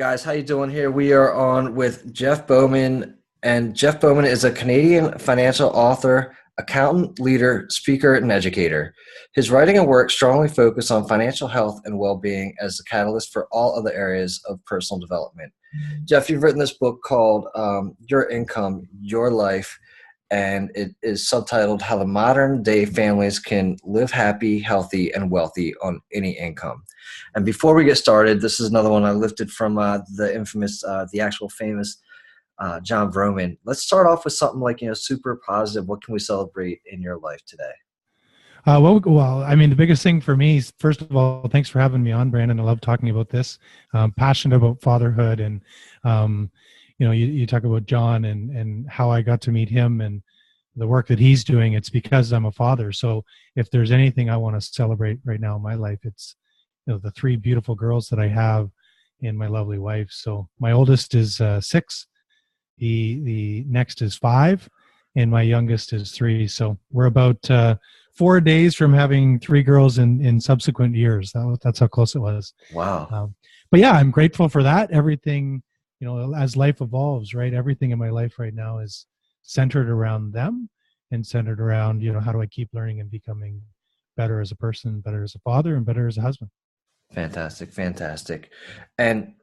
Guys, how you doing here? We are on with Jeff Bowman, and Jeff Bowman is a Canadian financial author, accountant, leader, speaker, and educator. His writing and work strongly focus on financial health and well-being as the catalyst for all other areas of personal development. Jeff, you've written this book called Your Income, Your Life, and it is subtitled How the Modern Day Families Can Live Happy, Healthy, and Wealthy on Any Income. And before we get started, this is another one I lifted from the infamous, the actual famous John Vroman. Let's start off with something like, super positive. What can we celebrate in your life today? The biggest thing for me is, first of all, thanks for having me on, Brandon. I love talking about this. I'm passionate about fatherhood, and you talk about John and how I got to meet him and the work that he's doing. It's because I'm a father. So if there's anything I want to celebrate right now in my life, it's the three beautiful girls that I have and my lovely wife. So my oldest is 6, the next is 5, and my youngest is 3. So we're about 4 days from having 3 girls in subsequent years. That's how close it was. Wow. But yeah, I'm grateful for that. Everything, as life evolves, right? Everything in my life right now is centered around them and centered around, how do I keep learning and becoming better as a person, better as a father, and better as a husband. Fantastic. And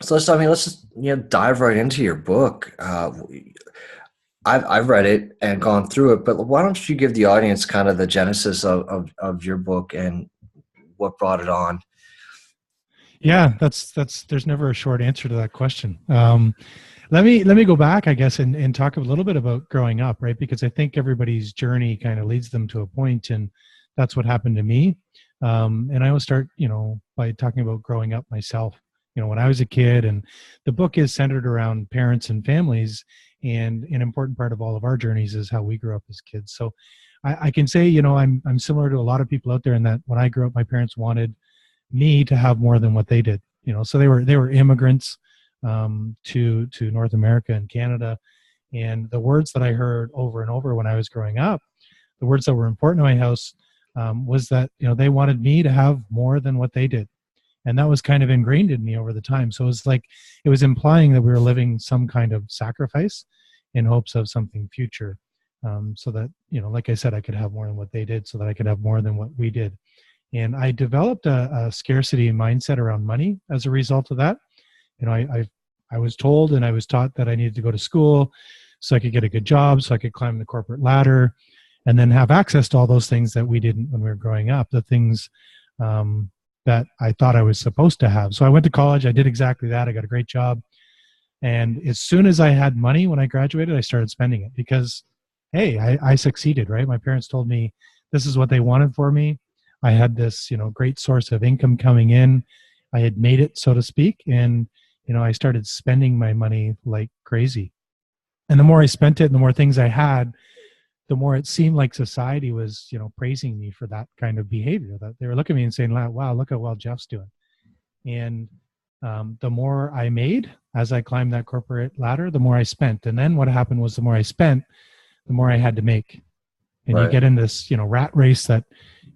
so let's just dive right into your book. I've read it and gone through it, but why don't you give the audience kind of the genesis of your book and what brought it on? Yeah, that's there's never a short answer to that question. Let me go back, I guess, and talk a little bit about growing up, right? Because I think everybody's journey kind of leads them to a point, and that's what happened to me. And I always start, by talking about growing up myself, when I was a kid, and the book is centered around parents and families. And an important part of all of our journeys is how we grew up as kids. So I can say, I'm similar to a lot of people out there in that when I grew up, my parents wanted me to have more than what they did. So they were immigrants to North America and Canada. And the words that I heard over and over when I was growing up, the words that were important in my house, was that, they wanted me to have more than what they did. And that was kind of ingrained in me over the time. So it was implying that we were living some kind of sacrifice in hopes of something future. So that, like I said, I could have more than what they did, so that I could have more than what we did. And I developed a scarcity mindset around money as a result of that. I was told and I was taught that I needed to go to school so I could get a good job, so I could climb the corporate ladder, and then have access to all those things that we didn't when we were growing up, the things that I thought I was supposed to have. So I went to college. I did exactly that. I got a great job. And as soon as I had money when I graduated, I started spending it because, hey, I succeeded, right? My parents told me this is what they wanted for me. I had this, great source of income coming in. I had made it, so to speak. And, I started spending my money like crazy. And the more I spent it, the more things I had, the more it seemed like society was, praising me for that kind of behavior, that they were looking at me and saying, wow, look how well Jeff's doing. And the more I made as I climbed that corporate ladder, the more I spent. And then what happened was the more I spent, the more I had to make. And You get in this, rat race that,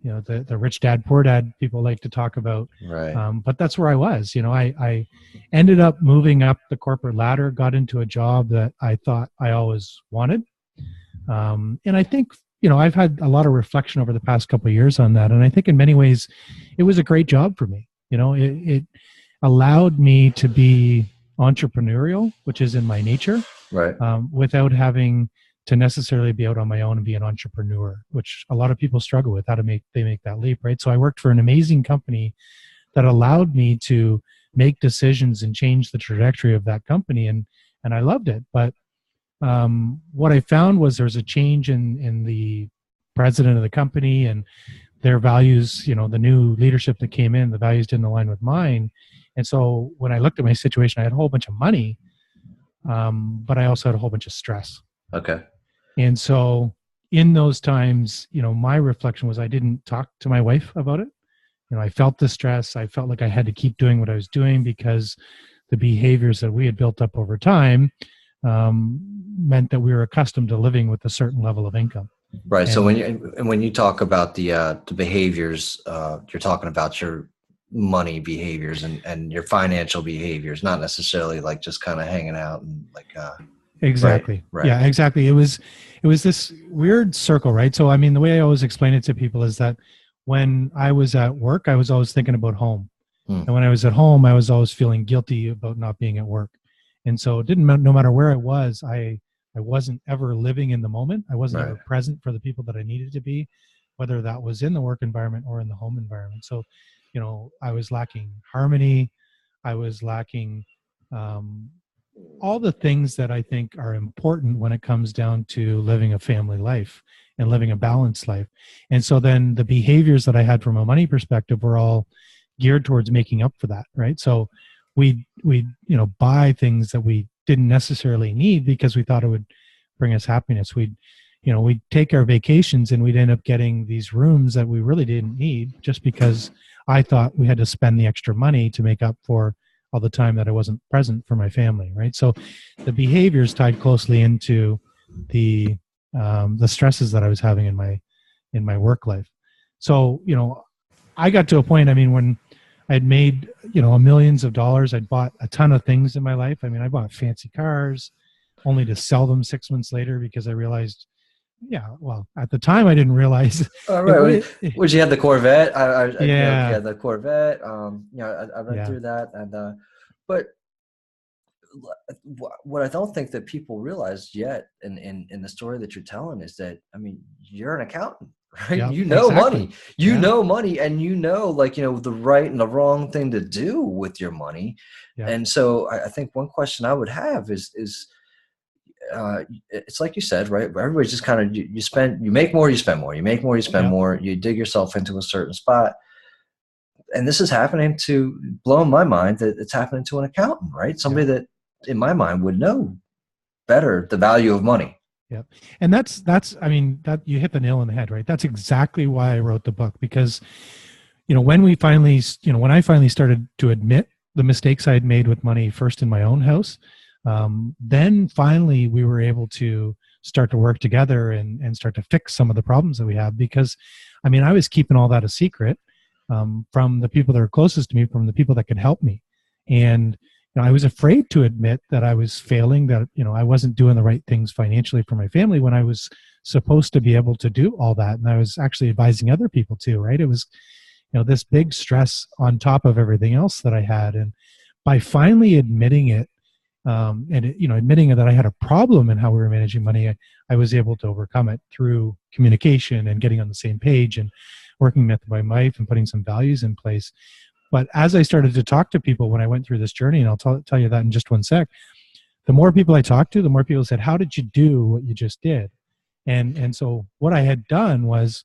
the rich dad, poor dad people like to talk about. Right. But that's where I was. I ended up moving up the corporate ladder, got into a job that I thought I always wanted. And I think, I've had a lot of reflection over the past couple of years on that. And I think in many ways, it was a great job for me. It allowed me to be entrepreneurial, which is in my nature, right? Without having to necessarily be out on my own and be an entrepreneur, which a lot of people struggle with, they make that leap, right? So I worked for an amazing company that allowed me to make decisions and change the trajectory of that company. And I loved it. But what I found was there's a change in the president of the company and their values, the new leadership that came in, the values didn't align with mine. And so when I looked at my situation, I had a whole bunch of money, but I also had a whole bunch of stress. Okay. And so in those times, my reflection was I didn't talk to my wife about it. I felt the stress. I felt like I had to keep doing what I was doing because the behaviors that we had built up over time meant that we were accustomed to living with a certain level of income. Right. So when you talk about the behaviors, you're talking about your money behaviors and your financial behaviors, not necessarily like just kind of hanging out and like, right, Exactly. right. Yeah, exactly. It was this weird circle, right? So I mean, the way I always explain it to people is that when I was at work, I was always thinking about home. Hmm. And when I was at home, I was always feeling guilty about not being at work. And so it didn't no matter where I was, I wasn't ever living in the moment. I wasn't Right. ever present for the people that I needed to be, whether that was in the work environment or in the home environment. So, I was lacking harmony. I was lacking um, all the things that I think are important when it comes down to living a family life and living a balanced life. And so then the behaviors that I had from a money perspective were all geared towards making up for that, right? So we buy things that we didn't necessarily need because we thought it would bring us happiness. We'd take our vacations and we'd end up getting these rooms that we really didn't need just because I thought we had to spend the extra money to make up for all the time that I wasn't present for my family, right? So the behaviors tied closely into the stresses that I was having in my work life. So I got to a point. I mean, when I'd made millions of dollars, I'd bought a ton of things in my life. I mean, I bought fancy cars, only to sell them 6 months later because I realized, yeah, well, at the time I didn't realize All it right. would. Would you have the Corvette? You Yeah, had the Corvette. I read yeah, through that, and but what I don't think that people realize yet in the story that you're telling is that, I mean, you're an accountant, right? yeah, You know exactly. money, Yeah, and like, the right and the wrong thing to do with your money. yeah, And so I think one question I would have is it's like you said, right? Everybody's just kind of, you make more, you spend more, you make more, you spend yeah. more, you dig yourself into a certain spot. And this is happening to, blow my mind that it's happening to an accountant, right? Yeah. Somebody that in my mind would know better the value of money. Yeah. And that's I mean, that you hit the nail on the head, right? That's exactly why I wrote the book because when I finally started to admit the mistakes I had made with money first in my own house, then finally we were able to start to work together and start to fix some of the problems that we have because I mean, I was keeping all that a secret from the people that are closest to me, from the people that could help me. And I was afraid to admit that I was failing, that I wasn't doing the right things financially for my family when I was supposed to be able to do all that, and I was actually advising other people too. Right? It was this big stress on top of everything else that I had, and by finally admitting it, admitting that I had a problem in how we were managing money, I was able to overcome it through communication and getting on the same page and working with my wife and putting some values in place. But as I started to talk to people when I went through this journey, and I'll tell you that in just one sec, the more people I talked to, the more people said, "How did you do what you just did?" And so what I had done was,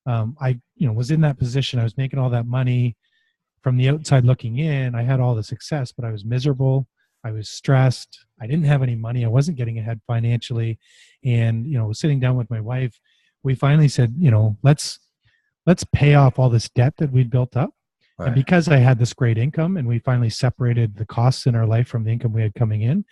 I was in that position. I was making all that money from the outside looking in. I had all the success, but I was miserable. I was stressed. I didn't have any money. I wasn't getting ahead financially, and sitting down with my wife, we finally said, let's pay off all this debt that we'd built up. And Right. because I had this great income and we finally separated the costs in our life from the income we had coming in,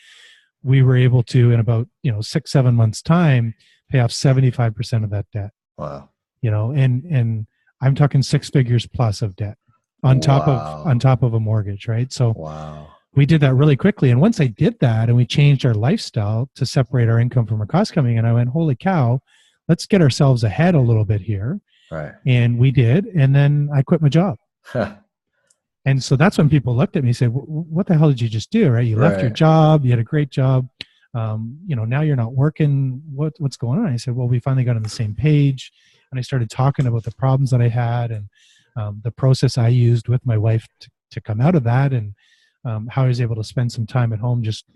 we were able to, in about, 6-7 months time, pay off 75% of that debt, Wow. and I'm talking 6 figures plus of debt on Wow. top of a mortgage. Right. So Wow. we did that really quickly. And once I did that and we changed our lifestyle to separate our income from our cost coming in, I went, holy cow, let's get ourselves ahead a little bit here. Right. And we did. And then I quit my job. Huh. And so that's when people looked at me and said, what the hell did you just do? Right. You left your Right. job. You had a great job. Now you're not working. What's going on? I said, well, we finally got on the same page. And I started talking about the problems that I had and the process I used with my wife to come out of that, and how I was able to spend some time at home, just,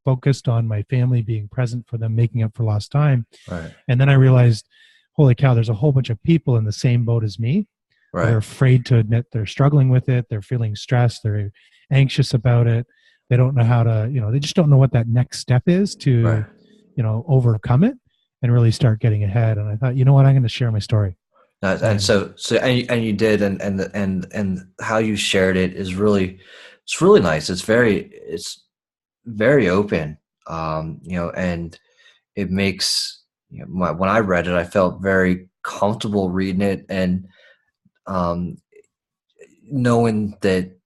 focused on my family, being present for them, making up for lost time. Right. And then I realized, holy cow, there's a whole bunch of people in the same boat as me. They're Right. afraid to admit they're struggling with it. They're feeling stressed. They're anxious about it. They don't know how to, they just don't know what that next step is to, Right. overcome it and really start getting ahead. And I thought, you know what, I'm going to share my story. And And you did, and how you shared it is really, it's really nice. It's very open. And it makes, when I read it, I felt very comfortable reading it. And um, knowing that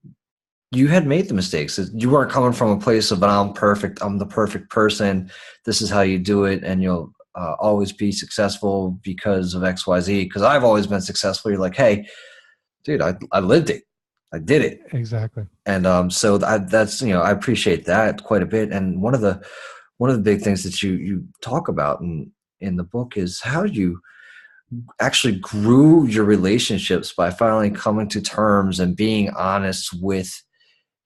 you had made the mistakes. You weren't coming from a place of, I'm perfect, I'm the perfect person, this is how you do it, and you'll always be successful because of XYZ. Because I've always been successful. You're like, hey, dude, I lived it. I did it. Exactly. And so that's, I appreciate that quite a bit. And one of the big things that you talk about in the book is how you actually grew your relationships by finally coming to terms and being honest with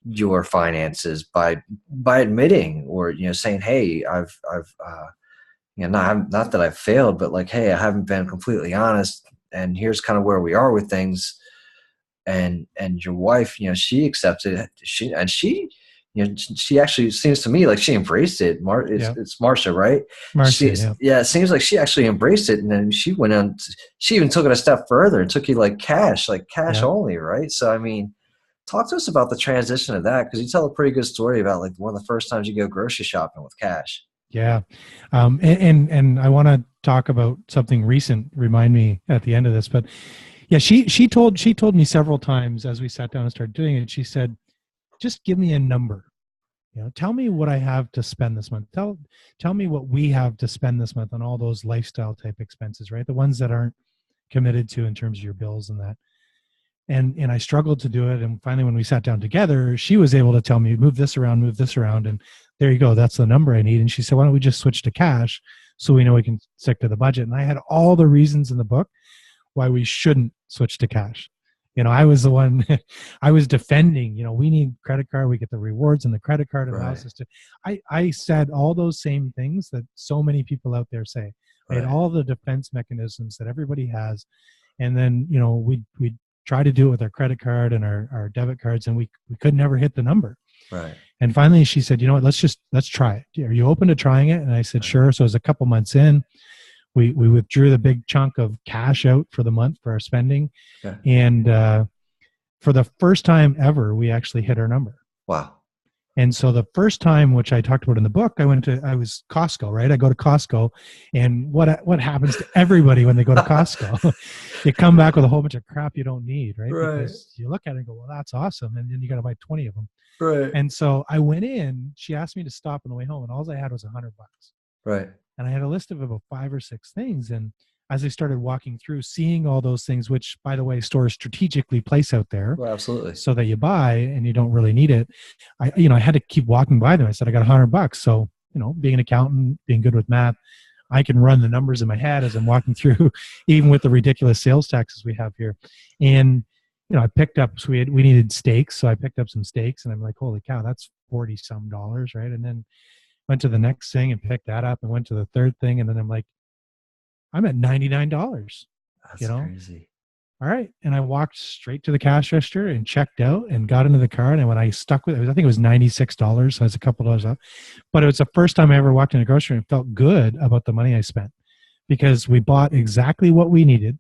your finances by admitting, or saying, hey, I've not that I've failed, but like, hey, I haven't been completely honest, and here's kind of where we are with things. And your wife, she accepted it. She actually, seems to me like she embraced it. It's Marcia, right? Marcia, yeah. It seems like she actually embraced it, and then she went on. She even took it a step further and took you like cash only, right? So, I mean, talk to us about the transition of that, because you tell a pretty good story about like one of the first times you go grocery shopping with cash. Yeah. And I want to talk about something recent. Remind me at the end of this, but yeah, she told me several times as we sat down and started doing it. She said, "Just give me a number. Tell me what I have to spend this month. Tell me what we have to spend this month on all those lifestyle type expenses, right? The ones that aren't committed to in terms of your bills and that." And I struggled to do it. And finally, when we sat down together, she was able to tell me, move this around. And there you go. That's the number I need. And she said, why don't we just switch to cash so we know we can stick to the budget? And I had all the reasons in the book why we shouldn't switch to cash. I was the one, I was defending, we need credit card. We get the rewards and the credit card allows us to, I said all those same things that so many people out there say. I had all the defense mechanisms that everybody has. And then, we try to do it with our credit card and our debit cards, and we could never hit the number. Right. And finally she said, let's try it. Are you open to trying it? And I said, sure. So it was a couple months in, we withdrew the big chunk of cash out for the month for our spending. Okay. And for the first time ever, we actually hit our number. Wow. And so the first time, which I talked about in the book, I was Costco, right? I go to Costco, and what happens to everybody when they go to Costco? You come back with a whole bunch of crap you don't need, right? Because you look at it and go, well, that's awesome. And then you got to buy 20 of them. Right. And so I went in, she asked me to stop on the way home, and all I had was $100. Right. And I had a list of about 5 or 6 things. And as I started walking through, seeing all those things, which, by the way, stores strategically place out there, absolutely, so that you buy and you don't really need it. I had to keep walking by them. I said, I got $100. So, being an accountant, being good with math, I can run the numbers in my head as I'm walking through, even with the ridiculous sales taxes we have here. And, I picked up, so we needed steaks. So I picked up some steaks, and I'm like, holy cow, that's $40 some, right? And then went to the next thing and picked that up, and went to the third thing. And then I'm like, I'm at $99. That's crazy. All right. And I walked straight to the cash register and checked out and got into the card. And when I stuck with it, I think it was $96. So I was a couple dollars off. But it was the first time I ever walked in a grocery and felt good about the money I spent, because we bought exactly what we needed.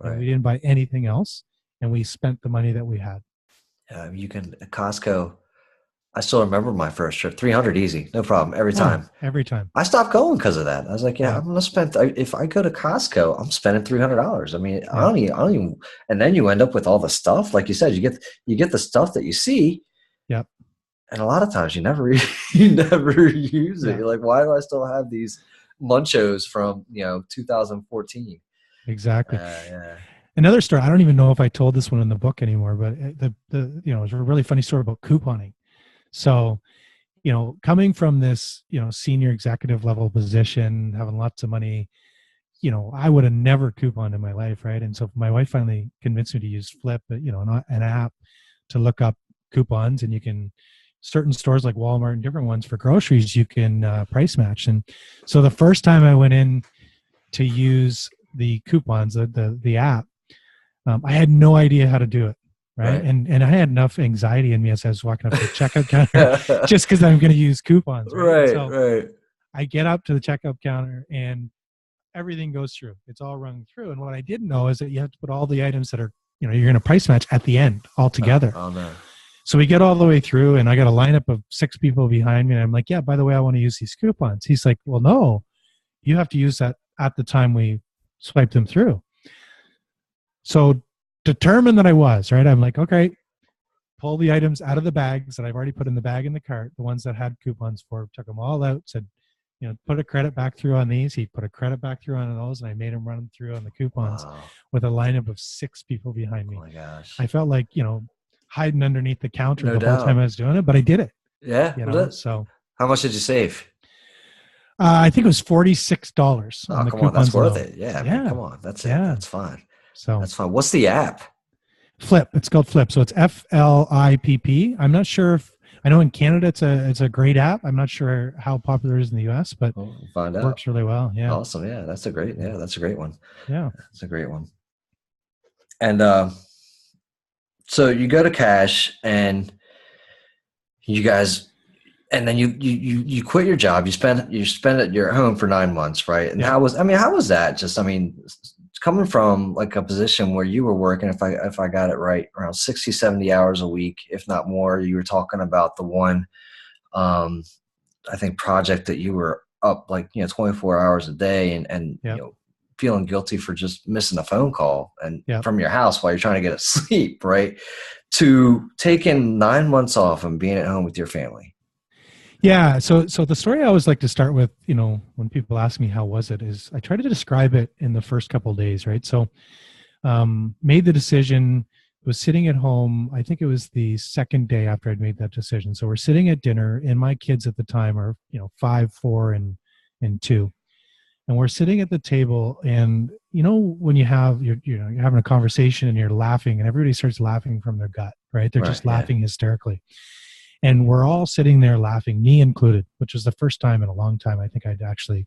Right. And we didn't buy anything else. And we spent the money that we had. Yeah, you can, Costco. I still remember my first trip, 300 easy, no problem, every time. Every time. I stopped going because of that. I was like, I'm going to spend, if I go to Costco, I'm spending $300. I mean, I don't even, and then you end up with all the stuff. Like you said, you get the stuff that you see. Yep. And a lot of times you never use it. You're like, why do I still have these Munchos from, 2014? Exactly. Another story, I don't even know if I told this one in the book anymore, but it was a really funny story about couponing. So, coming from this, senior executive level position, having lots of money, I would have never couponed in my life, right? And so my wife finally convinced me to use Flip, an app to look up coupons, and you can, certain stores like Walmart and different ones for groceries, you can price match. And so the first time I went in to use the coupons, the app, I had no idea how to do it. Right. And I had enough anxiety in me as I was walking up to the checkout counter just because I'm going to use coupons. Right. I get up to the checkout counter and everything goes through. It's all rung through. And what I didn't know is that you have to put all the items that are, you're going to price match at the end all together. Oh, no. So we get all the way through, and I got a lineup of 6 people behind me. And I'm like, yeah, by the way, I want to use these coupons. He's like, well, no, you have to use that at the time we swipe them through. So determined that I was, right? I'm like, okay, pull the items out of the bags that I've already put in the bag in the cart, the ones that had coupons for, took them all out, said, put a credit back through on these. He put a credit back through on those, and I made him run them through on the coupons Wow. with a lineup of 6 people behind me. Oh my gosh. I felt like, hiding underneath the counter No the whole time I was doing it, but I did it. Yeah. So how much did you save? I think it was $46 on the come on, that's coupons worth alone. it. Yeah, man, come on, that's it. Yeah. That's fine. So that's fine. What's the app? Flip. It's called Flip. So it's FLIPP. I'm not sure if I know in Canada it's a great app. I'm not sure how popular it is in the US, but we'll find out. It works really well. Yeah. Awesome. Yeah, that's a great one. Yeah. That's a great one. And so you go to Cash and you guys, and then you quit your job. You spend it you're at home for 9 months, right? And how was that? Just, coming from like a position where you were working, if I got it right, around 60, 70 hours a week, if not more. You were talking about the one, I think, project that you were up 24 hours a day and feeling guilty for just missing a phone call and from your house while you're trying to get to sleep, right? To taking 9 months off and being at home with your family. Yeah. So the story I always like to start with, when people ask me how was it, is I try to describe it in the first couple of days, right? So made the decision, was sitting at home. I think it was the second day after I'd made that decision. So we're sitting at dinner, and my kids at the time are 5, 4, and 2. And we're sitting at the table, and when you're having a conversation and you're laughing, and everybody starts laughing from their gut, right? They're just laughing hysterically. And we're all sitting there laughing, me included, which was the first time in a long time I think I'd actually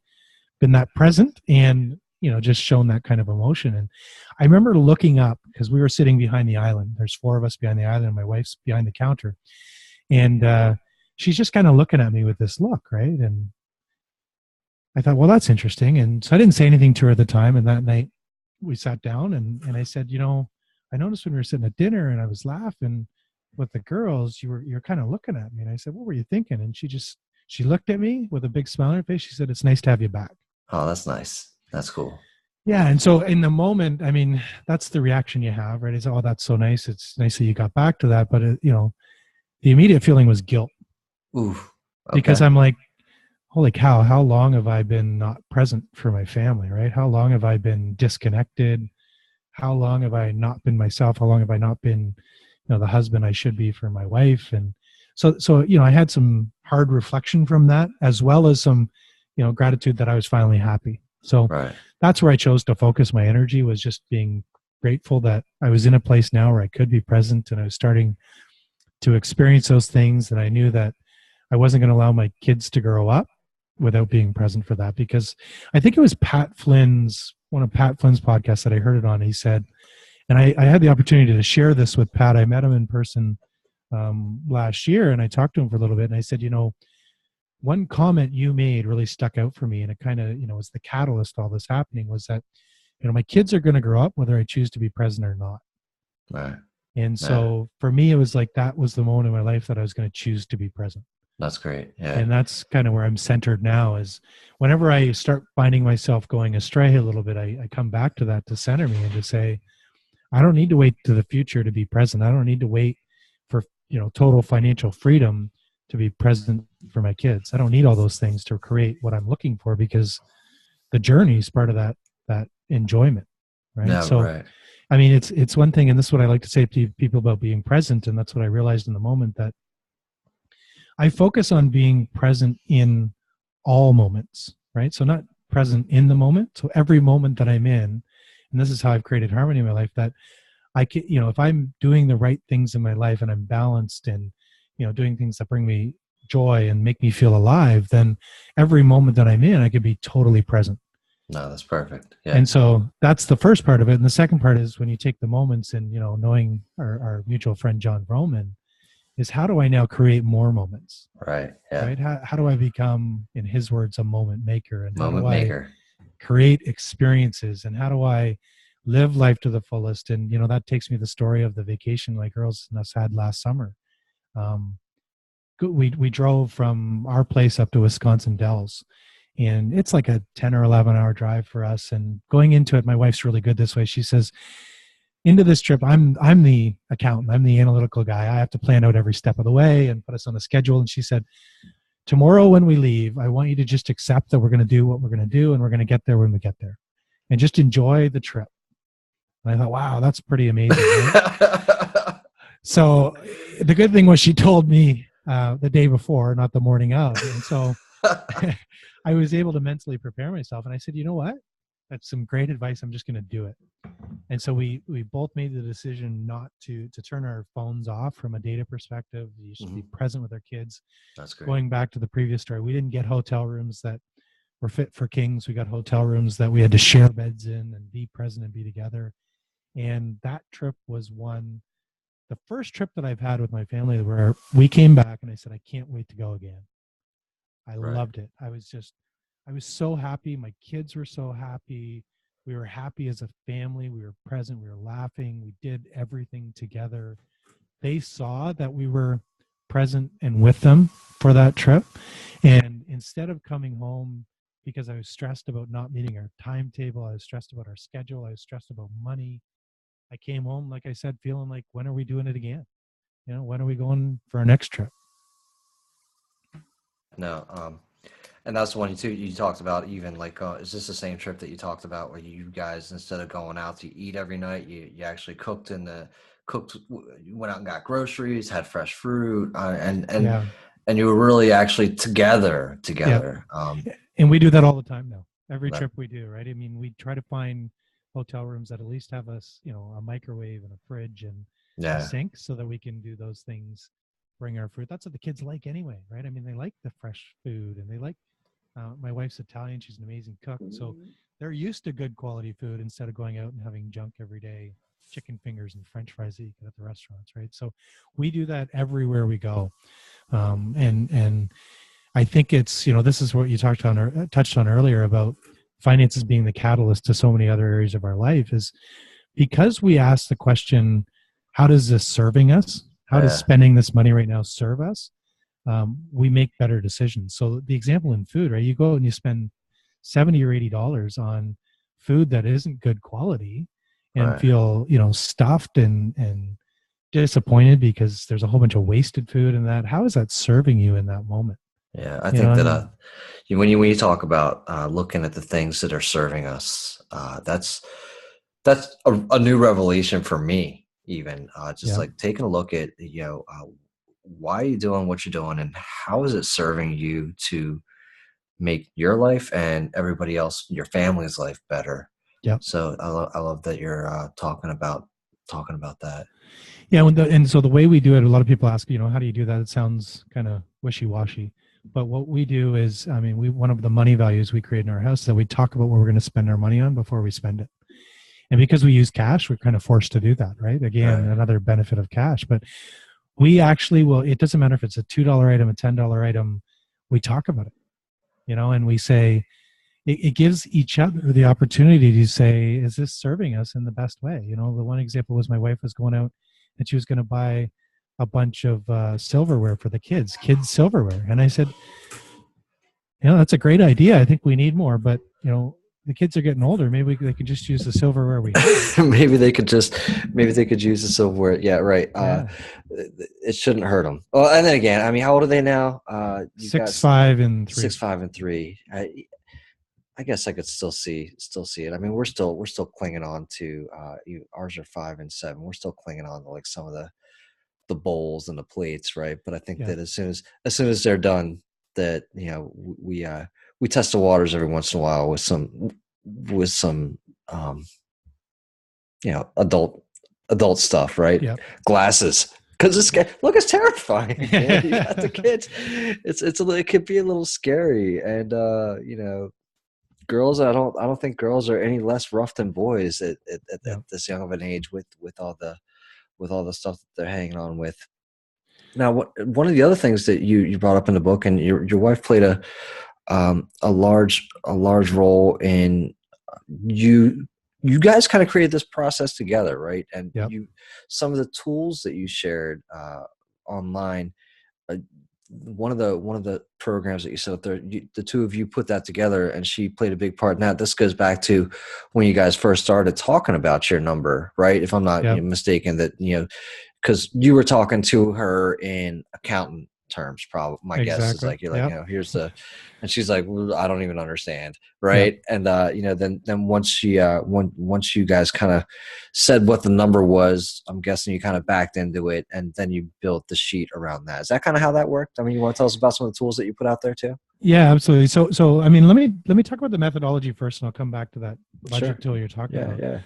been that present and, just shown that kind of emotion. And I remember looking up, because we were sitting behind the island. There's 4 of us behind the island, and my wife's behind the counter. And she's just kind of looking at me with this look, right? And I thought, well, that's interesting. And so I didn't say anything to her at the time. And that night we sat down and I said, I noticed when we were sitting at dinner and I was laughing with the girls, you're kind of looking at me. And I said, what were you thinking? And she looked at me with a big smile on her face. She said, it's nice to have you back. Oh, that's nice. That's cool. Yeah. And so in the moment, that's the reaction you have, right? It's, oh, that's so nice. It's nice that you got back to that. But the immediate feeling was guilt. Ooh. Okay. Because I'm like, holy cow, how long have I been not present for my family, right? How long have I been disconnected? How long have I not been myself? How long have I not been the husband I should be for my wife? And so I had some hard reflection from that, as well as some gratitude that I was finally happy. So that's where I chose to focus my energy, was just being grateful that I was in a place now where I could be present, and I was starting to experience those things. And I knew that I wasn't going to allow my kids to grow up without being present for that, because I think it was one of Pat Flynn's podcasts that I heard it on. He said, and I had the opportunity to share this with Pat. I met him in person last year, and I talked to him for a little bit. And I said, one comment you made really stuck out for me, and it kind of, was the catalyst to all this happening, was that, my kids are going to grow up whether I choose to be present or not. Right. And so for me, it was like that was the moment in my life that I was going to choose to be present. That's great. Yeah. And that's kind of where I'm centered now, is whenever I start finding myself going astray a little bit, I come back to that to center me and to say, I don't need to wait to the future to be present. I don't need to wait for, total financial freedom to be present for my kids. I don't need all those things to create what I'm looking for, because the journey is part of that enjoyment. Right. No, so, right. It's one thing, and this is what I like to say to people about being present. And that's what I realized in the moment, that I focus on being present in all moments, right? So not present in the moment. So every moment that I'm in, and this is how I've created harmony in my life, that I can, if I'm doing the right things in my life and I'm balanced and, doing things that bring me joy and make me feel alive, then every moment that I'm in, I can be totally present. No, that's perfect. Yeah. And so that's the first part of it. And the second part is when you take the moments and, knowing our mutual friend, John Vroman, is how do I now create more moments? Right. Yeah. Right. How do I become, in his words, a moment maker? And moment maker. Create experiences, and how do I live life to the fullest? And, that takes me to the story of the vacation my girls and us had last summer. We drove from our place up to Wisconsin Dells, and it's like a 10 or 11 hour drive for us. And going into it, my wife's really good this way. She says, into this trip, I'm the accountant, I'm the analytical guy. I have to plan out every step of the way and put us on a schedule. And she said, tomorrow when we leave, I want you to just accept that we're going to do what we're going to do, and we're going to get there when we get there, and just enjoy the trip. And I thought, wow, that's pretty amazing. Right? So the good thing was she told me the day before, not the morning of. And so I was able to mentally prepare myself. And I said, you know what? That's some great advice. I'm just going to do it. And so we both made the decision not to turn our phones off from a data perspective. You should be present with our kids. That's great. Going back to the previous story, we didn't get hotel rooms that were fit for kings. We got hotel rooms that we had to share beds in and be present and be together. And that trip was the first trip that I've had with my family where we came back and I said, I can't wait to go again. I loved it. I was so happy. My kids were so happy. We were happy as a family. We were present. We were laughing. We did everything together. They saw that we were present and with them for that trip. And instead of coming home because I was stressed about not meeting our timetable, I was stressed about our schedule, I was stressed about money, I came home, like I said, feeling like, when are we doing it again? When are we going for our next trip? No, and that's the one too you talked about. Even like, is this the same trip that you talked about where you guys, instead of going out to eat every night, you actually you went out and got groceries, had fresh fruit, and you were really actually together. Yeah. And we do that all the time now. Every trip we do, right? I mean, we try to find hotel rooms that at least have us, a microwave and a fridge and a sink, so that we can do those things. Bring our fruit. That's what the kids like anyway, right? I mean, they like the fresh food, and they like, my wife's Italian. She's an amazing cook. So they're used to good quality food instead of going out and having junk every day, chicken fingers and French fries that you get at the restaurants, right? So we do that everywhere we go. And I think it's, this is what you touched on earlier about finances being the catalyst to so many other areas of our life, is because we ask the question, how does this serving us? How does spending this money right now serve us? We make better decisions. So the example in food, right? You go and you spend $70 or $80 on food that isn't good quality, and feel, stuffed and disappointed because there's a whole bunch of wasted food in that. How is that serving you in that moment? Yeah, I think that when you talk about looking at the things that are serving us, that's a new revelation for me. Even like taking a look at why are you doing what you're doing, and how is it serving you to make your life and everybody else, your family's life, better. Yeah. So I love that you're talking about that. Yeah, and so the way we do it, a lot of people ask, how do you do that? It sounds kind of wishy-washy. But what we do is, one of the money values we create in our house is that we talk about what we're going to spend our money on before we spend it. And because we use cash, we're kind of forced to do that, right? Again, another benefit of cash. But we actually will, it doesn't matter if it's a $2 item, a $10 item, we talk about it, and we say, it gives each other the opportunity to say, is this serving us in the best way? The one example was my wife was going out and she was going to buy a bunch of silverware for the kids silverware. And I said, that's a great idea. I think we need more, but, the kids are getting older. Maybe they could just use the silverware we have. maybe they could use the silverware. Yeah, right. Yeah. It shouldn't hurt them. Well, and then again, how old are they now? 6, 5, and 3. 6, 5, and 3. I guess I could still see it. We're still clinging on to ours are 5 and 7. We're still clinging on to like some of the bowls and the plates, right? But I think that as soon as they're done, that we test the waters every once in a while with some adult stuff, right? Yep. Glasses, because it's terrifying. You got the kids. It could be a little scary, and girls. I don't think girls are any less rough than boys at this young of an age with all the stuff that they're hanging on with. Now, one of the other things that you brought up in the book, and your wife played a large role in you guys kind of created this process together, right? And some of the tools that you shared online, one of the programs that you set up there, the two of you put that together, and she played a big part in that. This goes back to when you guys first started talking about your number, right? If I'm not mistaken, that because you were talking to her in accountant terms, probably my guess is like, you're like, here's the, and she's like, well, I don't even understand, right? And then once once you guys kind of said what the number was, I'm guessing you kind of backed into it, and then you built the sheet around that. Is that kind of how that worked? I mean, you want to tell us about some of the tools that you put out there too? Yeah, absolutely. So I mean, let me talk about the methodology first, and I'll come back to that budget tool you're talking about.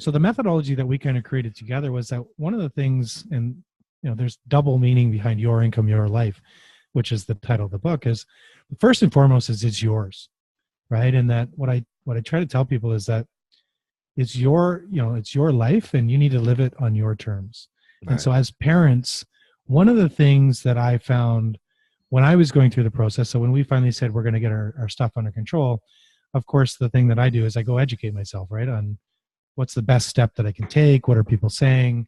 So the methodology that we kind of created together was that one of the things, and there's double meaning behind Your Income, Your Life, which is the title of the book, is first and foremost is it's yours, right? And that what I try to tell people is that it's your life, and you need to live it on your terms. Right. And so as parents, one of the things that I found when I was going through the process, so when we finally said we're going to get our stuff under control, of course, the thing that I do is I go educate myself, right, on what's the best step that I can take, what are people saying.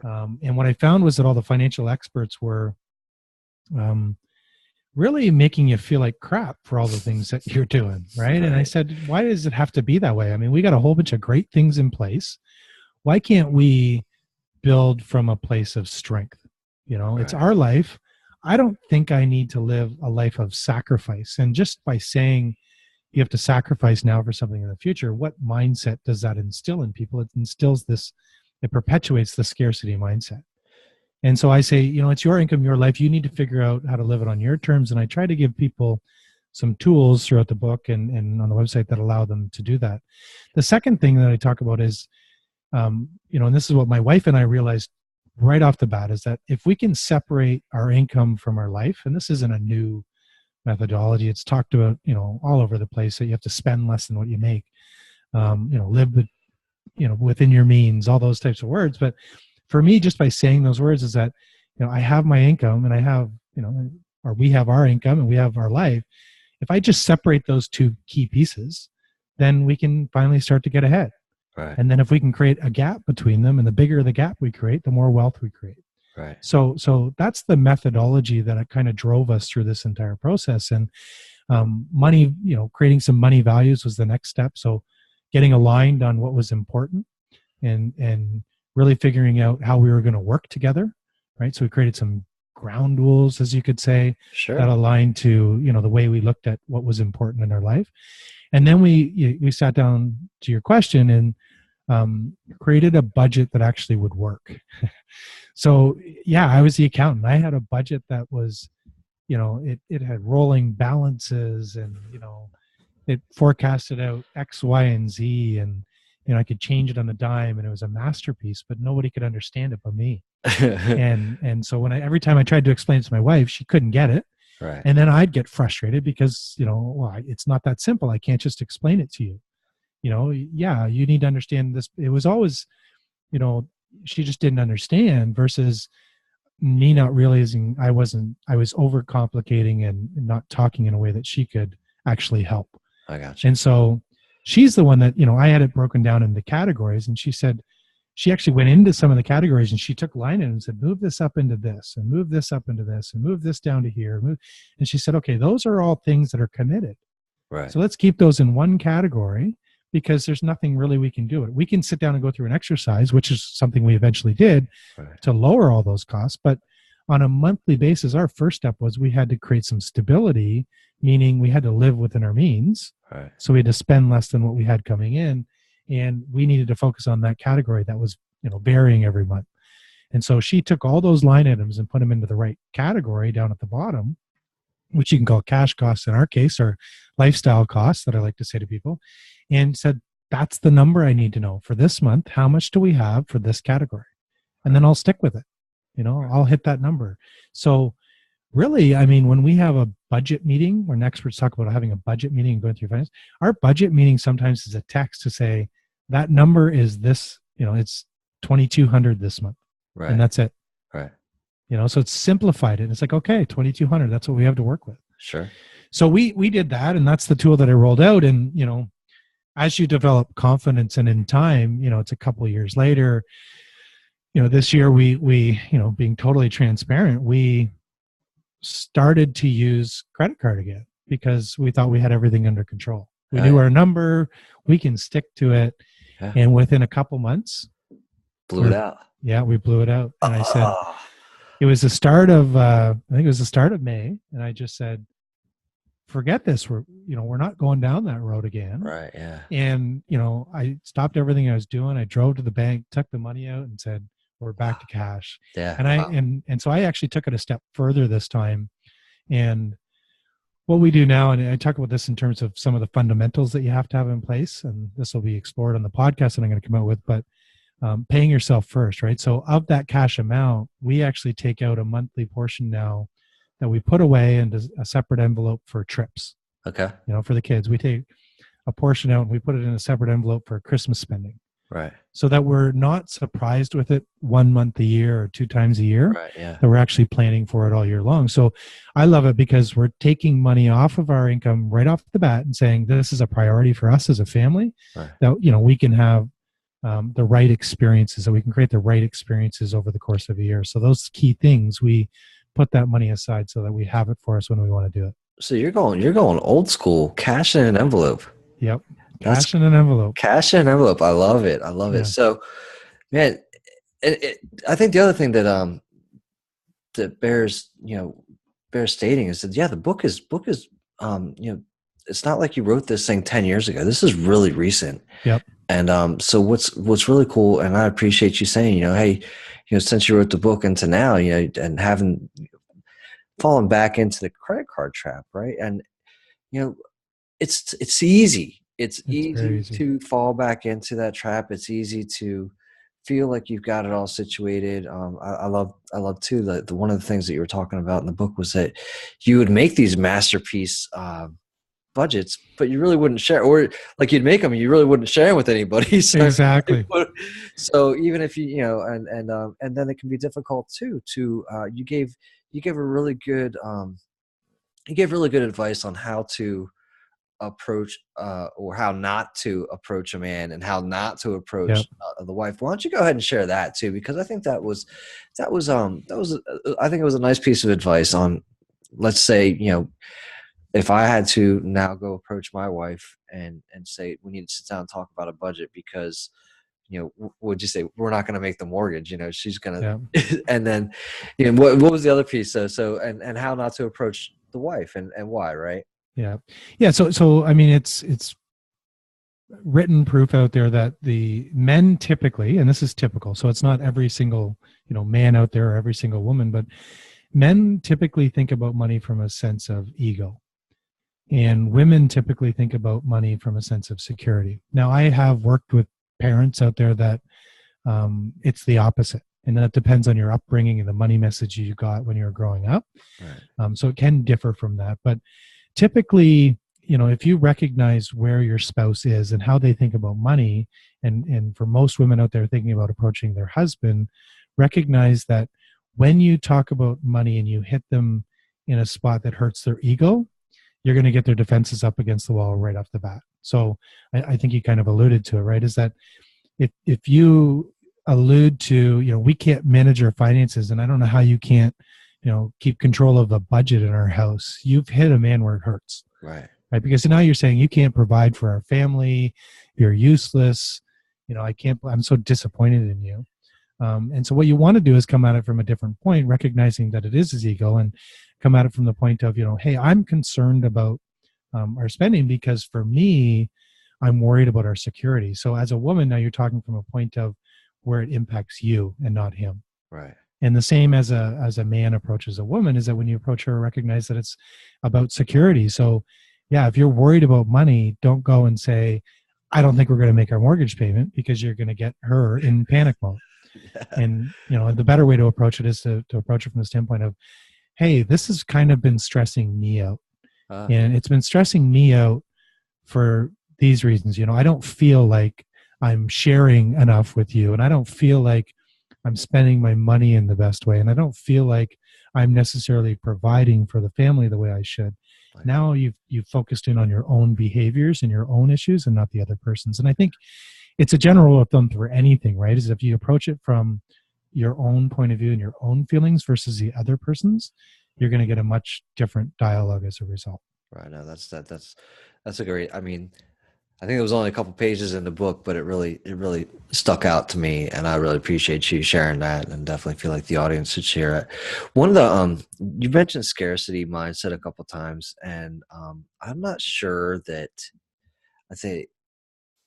And what I found was that all the financial experts were really making you feel like crap for all the things that you're doing, right? And I said, why does it have to be that way? I mean, we got a whole bunch of great things in place. Why can't we build from a place of strength? It's our life. I don't think I need to live a life of sacrifice. And just by saying you have to sacrifice now for something in the future, what mindset does that instill in people? It instills this, it perpetuates the scarcity mindset. And so I say, it's your income, your life. You need to figure out how to live it on your terms. And I try to give people some tools throughout the book and on the website that allow them to do that. The second thing that I talk about is, and this is what my wife and I realized right off the bat, is that if we can separate our income from our life, and this isn't a new methodology, it's talked about, all over the place, that you have to spend less than what you make, live within your means, all those types of words. But for me, just by saying those words is that, I have my income and I have, or we have our income and we have our life. If I just separate those two key pieces, then we can finally start to get ahead. Right. And then if we can create a gap between them, and the bigger the gap we create, the more wealth we create. Right. So that's the methodology that kind of drove us through this entire process. And money, creating some money values was the next step. So getting aligned on what was important and really figuring out how we were going to work together, right? So we created some ground rules, as you could say, that aligned to, the way we looked at what was important in our life. And then we sat down, to your question, and created a budget that actually would work. So I was the accountant. I had a budget that was, it had rolling balances, and, it forecasted out X, Y, and Z, and, I could change it on a dime, and it was a masterpiece, but nobody could understand it but me. and so every time I tried to explain it to my wife, she couldn't get it. Right. And then I'd get frustrated because, it's not that simple. I can't just explain it to you. You need to understand this. It was always, she just didn't understand, versus me not realizing I was overcomplicating and not talking in a way that she could actually help. I got you. And so she's the one that, I had it broken down into categories, and she said, she actually went into some of the categories and she took line in and said, move this up into this, and move this up into this, and move this down to here. And she said, okay, those are all things that are committed. Right. So let's keep those in one category, because there's nothing really we can do. We can sit down and go through an exercise, which is something we eventually did, to lower all those costs. But on a monthly basis, our first step was we had to create some stability, meaning we had to live within our means. Right. So we had to spend less than what we had coming in. And we needed to focus on that category that was, varying every month. And so she took all those line items and put them into the right category down at the bottom, which you can call cash costs in our case, or lifestyle costs that I like to say to people, and said, that's the number I need to know for this month. How much do we have for this category? And then I'll stick with it. I'll hit that number. So really, I mean, when we have a budget meeting, when experts talk about having a budget meeting and going through finance, our budget meeting sometimes is a text to say, that number is this, it's $2,200 this month. Right. And that's it. Right. So it's simplified it. It's like, okay, $2,200, that's what we have to work with. Sure. So we did that, and that's the tool that I rolled out. And, as you develop confidence and in time, it's a couple of years later, this year we being totally transparent, we started to use credit card again because we thought we had everything under control. We knew Yeah. our number, we can stick to it. Yeah. And within a couple months, Blew it out. Yeah, we blew it out. And I said, Oh, it was the start of, I think it was the start of May. And I just said, forget this. We're not going down that road again. right. Yeah. And, I stopped everything I was doing. I drove to the bank, took the money out and said, we're back to cash. Yeah. And so I actually took it a step further this time. And what we do now, and I talk about this in terms of some of the fundamentals that you have to have in place, and this will be explored on the podcast that I'm going to come out with, but paying yourself first, right? So of that cash amount, we actually take out a monthly portion now that we put away into a separate envelope for trips. Okay. For the kids, we take a portion out and we put it in a separate envelope for Christmas spending. Right. So that we're not surprised with it 1 month a year or 2 times a year. Right. Yeah. That we're actually planning for it all year long. So I love it because we're taking money off of our income right off the bat and saying this is a priority for us as a family. Right. That we can have the right experiences, that we can create the right experiences over the course of a year. So those key things, we put that money aside so that we have it for us when we want to do it. So you're going old school, cash in an envelope. Yep. Cash in an envelope. Cash in an envelope. I love it. Yeah. It. So, man, I think the other thing that that bears stating is that the book is it's not like you wrote this thing 10 years ago. This is really recent. Yep. And so what's really cool, and I appreciate you saying, hey, since you wrote the book into now, and having fallen back into the credit card trap, right? And it's easy. It's easy to fall back into that trap. It's easy to feel like you've got it all situated. I love too that one of the things that you were talking about in the book was that you would make these masterpiece budgets, but you really wouldn't share, or like you'd make them, you really wouldn't share them with anybody. So exactly. So even if and then it can be difficult too. You gave a really good advice on how to approach or how not to approach a man and how not to approach the wife. Why don't you go ahead and share that too? Because I think that was I think it was a nice piece of advice on, let's say, if I had to now go approach my wife and say, we need to sit down and talk about a budget because, would you say we're not going to make the mortgage, she's going to, and then, what was the other piece? So, and how not to approach the wife and why, right? Yeah. Yeah. So, I mean, it's written proof out there that the men typically, and this is typical, so it's not every single, man out there or every single woman, but men typically think about money from a sense of ego. And women typically think about money from a sense of security. Now, I have worked with parents out there that it's the opposite. And that depends on your upbringing and the money message you got when you were growing up. Right. So it can differ from that. But typically, if you recognize where your spouse is and how they think about money, and for most women out there thinking about approaching their husband, recognize that when you talk about money and you hit them in a spot that hurts their ego, you're going to get their defenses up against the wall right off the bat. So I think you kind of alluded to it, right? Is that if you allude to, we can't manage our finances, and I don't know how you can't, keep control of the budget in our house, you've hit a man where it hurts. Right. Right. Because now you're saying you can't provide for our family, you're useless, I'm so disappointed in you. And so what you want to do is come at it from a different point, recognizing that it is his ego, and come at it from the point of, hey, I'm concerned about our spending because for me, I'm worried about our security. So as a woman, now you're talking from a point of where it impacts you and not him. Right. And the same as a man approaches a woman is that when you approach her, recognize that it's about security. So yeah, if you're worried about money, don't go and say, I don't think we're going to make our mortgage payment, because you're going to get her in panic mode. And, the better way to approach it is to approach it from the standpoint of, hey, this has kind of been stressing me out. And it's been stressing me out for these reasons. I don't feel like I'm sharing enough with you, and I don't feel like I'm spending my money in the best way, and I don't feel like I'm necessarily providing for the family the way I should. Right. Now you've focused in on your own behaviors and your own issues and not the other person's. And I think it's a general rule of thumb for anything, right? Is if you approach it from your own point of view and your own feelings versus the other person's, you're going to get a much different dialogue as a result. Right. No, that's a great, I mean, I think it was only a couple pages in the book, but it really stuck out to me, and I really appreciate you sharing that, and definitely feel like the audience should share it. One of the you mentioned scarcity mindset a couple times, and I'm not sure that I say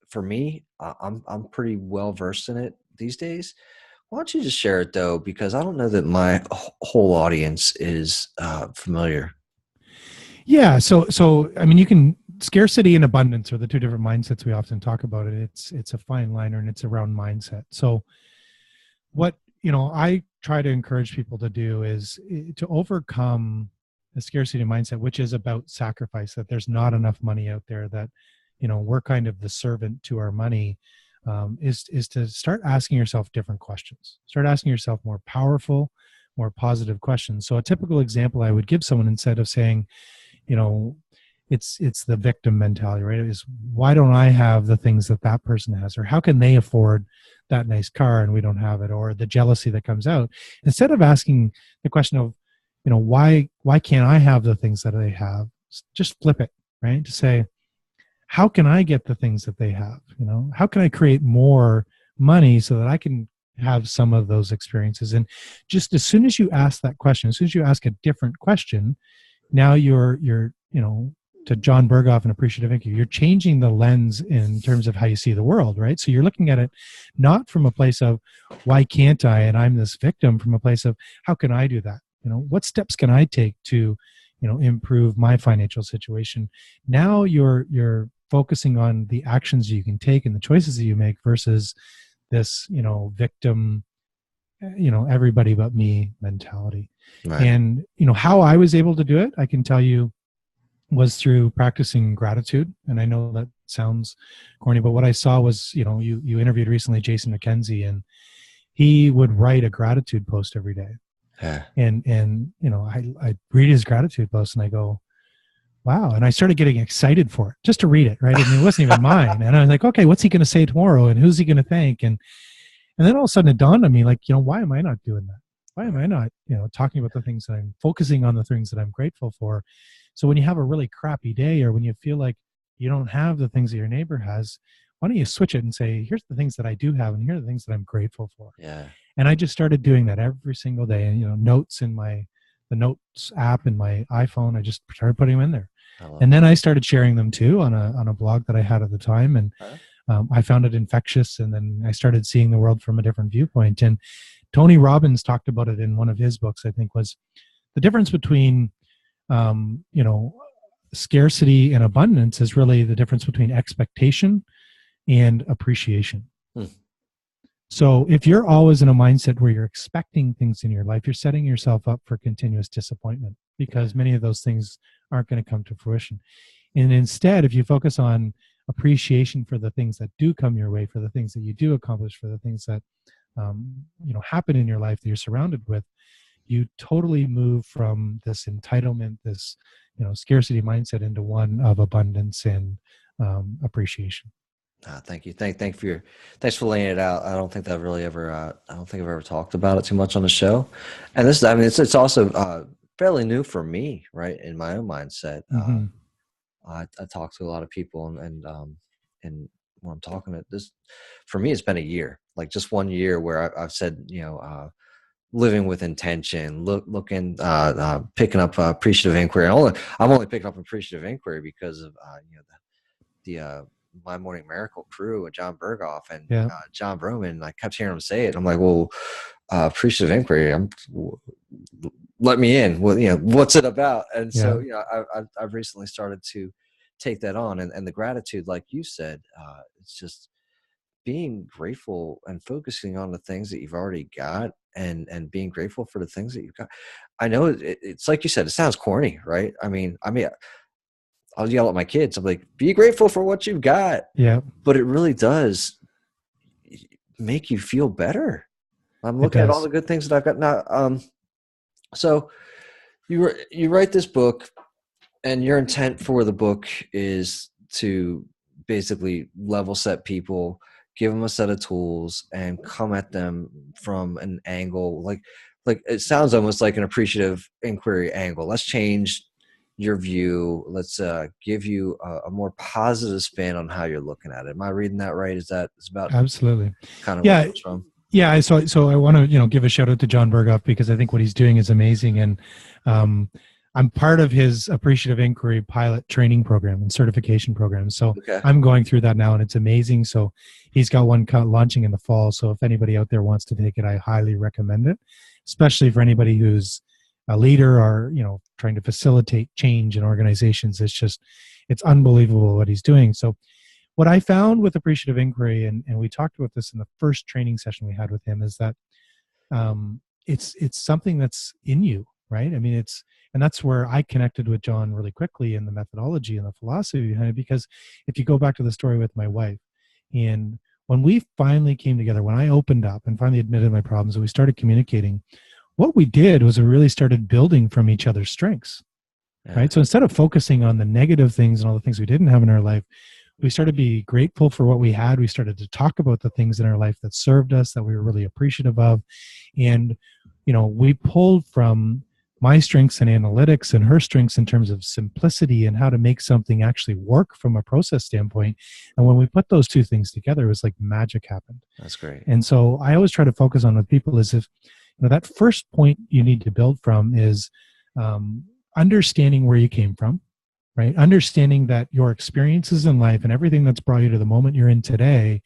for me, I'm pretty well versed in it these days. Why don't you just share it though, because I don't know that my whole audience is familiar. Yeah. So I mean, you can scarcity and abundance are the two different mindsets we often talk about. It. It's a fine liner, and it's around mindset. So what I try to encourage people to do is to overcome the scarcity mindset, which is about sacrifice. That there's not enough money out there. That we're kind of the servant to our money. Is to start asking yourself different questions. Start asking yourself more powerful, more positive questions. So a typical example I would give someone, instead of saying, you know it's the victim mentality, right, is why don't I have the things that that person has, or how can they afford that nice car and we don't have it, or the jealousy that comes out. Instead of asking the question of why can't I have the things that they have, just flip it, right, to say, how can I get the things that they have, how can I create more money so that I can have some of those experiences. And just as soon as you ask that question, as soon as you ask a different question, now you're to John Berghoff and Appreciative Inquiry, you're changing the lens in terms of how you see the world, right? So you're looking at it not from a place of why can't I and I'm this victim, from a place of how can I do that? What steps can I take to improve my financial situation? Now you're focusing on the actions you can take and the choices that you make versus this victim, everybody but me mentality. Right. And how I was able to do it, I can tell you, was through practicing gratitude. And I know that sounds corny, but what I saw was, you interviewed recently Jason McKenzie, and he would write a gratitude post every day. Yeah. And I read his gratitude post and I go, wow. And I started getting excited for it, just to read it, right? And it wasn't even mine. And I was like, okay, what's he going to say tomorrow? And who's he going to thank? And then all of a sudden it dawned on me, like, why am I not doing that? Why am I not, talking about the things that I'm focusing on, the things that I'm grateful for? So when you have a really crappy day, or when you feel like you don't have the things that your neighbor has, why don't you switch it and say, here's the things that I do have, and here are the things that I'm grateful for. Yeah. And I just started doing that every single day. And, notes in the notes app in my iPhone, I just started putting them in there. And then I started sharing them too on a blog that I had at the time. And I found it infectious. And then I started seeing the world from a different viewpoint. And Tony Robbins talked about it in one of his books, I think, was the difference between, scarcity and abundance is really the difference between expectation and appreciation. So if you're always in a mindset where you're expecting things in your life, you're setting yourself up for continuous disappointment, because many of those things aren't going to come to fruition. And instead, if you focus on appreciation for the things that do come your way, for the things that you do accomplish, for the things that happen in your life that you're surrounded with, you totally move from this entitlement, this scarcity mindset, into one of abundance and appreciation. Thank you. Thanks for laying it out. I don't think that I've really ever, I don't think I've ever talked about it too much on the show. And this, I mean, it's also fairly new for me, right? In my own mindset. Mm-hmm. I talk to a lot of people, and when I'm talking to this, for me, it's been a year, like just 1 year where I've said, living with intention, looking, picking up Appreciative Inquiry. I'm only picking up Appreciative Inquiry because of the My Morning Miracle crew and John Berghoff and John Broman. I kept hearing him say it. I'm like, well, Appreciative Inquiry, let me in. Well, what's it about? And so, I've recently started to take that on, and the gratitude, like you said, it's just being grateful and focusing on the things that you've already got, and being grateful for the things that you've got. I know it's like you said, it sounds corny, right? I mean, I'll yell at my kids. I'm like, be grateful for what you've got. Yeah. But it really does make you feel better. I'm looking at all the good things that I've got now. So you write this book, and your intent for the book is to basically level set people, give them a set of tools, and come at them from an angle. Like like, it sounds almost like an appreciative inquiry angle. Let's change your view. Let's give you a more positive spin on how you're looking at it. Am I reading that right? Is about Absolutely. kind of where it Yeah. comes from? Yeah. So I want to, give a shout out to John Berghoff, because I think what he's doing is amazing. And I'm part of his Appreciative Inquiry pilot training program and certification program. So Okay. I'm going through that now, and it's amazing. So he's got one launching in the fall. So if anybody out there wants to take it, I highly recommend it, especially for anybody who's a leader or, trying to facilitate change in organizations. It's unbelievable what he's doing. So what I found with Appreciative Inquiry, and we talked about this in the first training session we had with him, is that it's something that's in you, right? I mean, and that's where I connected with John really quickly in the methodology and the philosophy behind it. Because if you go back to the story with my wife, and when we finally came together, when I opened up and finally admitted my problems and we started communicating, what we did was we really started building from each other's strengths, right? So instead of focusing on the negative things and all the things we didn't have in our life, we started to be grateful for what we had. We started to talk about the things in our life that served us, that we were really appreciative of. And, we pulled from my strengths in analytics and her strengths in terms of simplicity and how to make something actually work from a process standpoint. And when we put those two things together, it was like magic happened. That's great. And so I always try to focus on with people is if, that first point you need to build from is understanding where you came from, right? Understanding that your experiences in life and everything that's brought you to the moment you're in today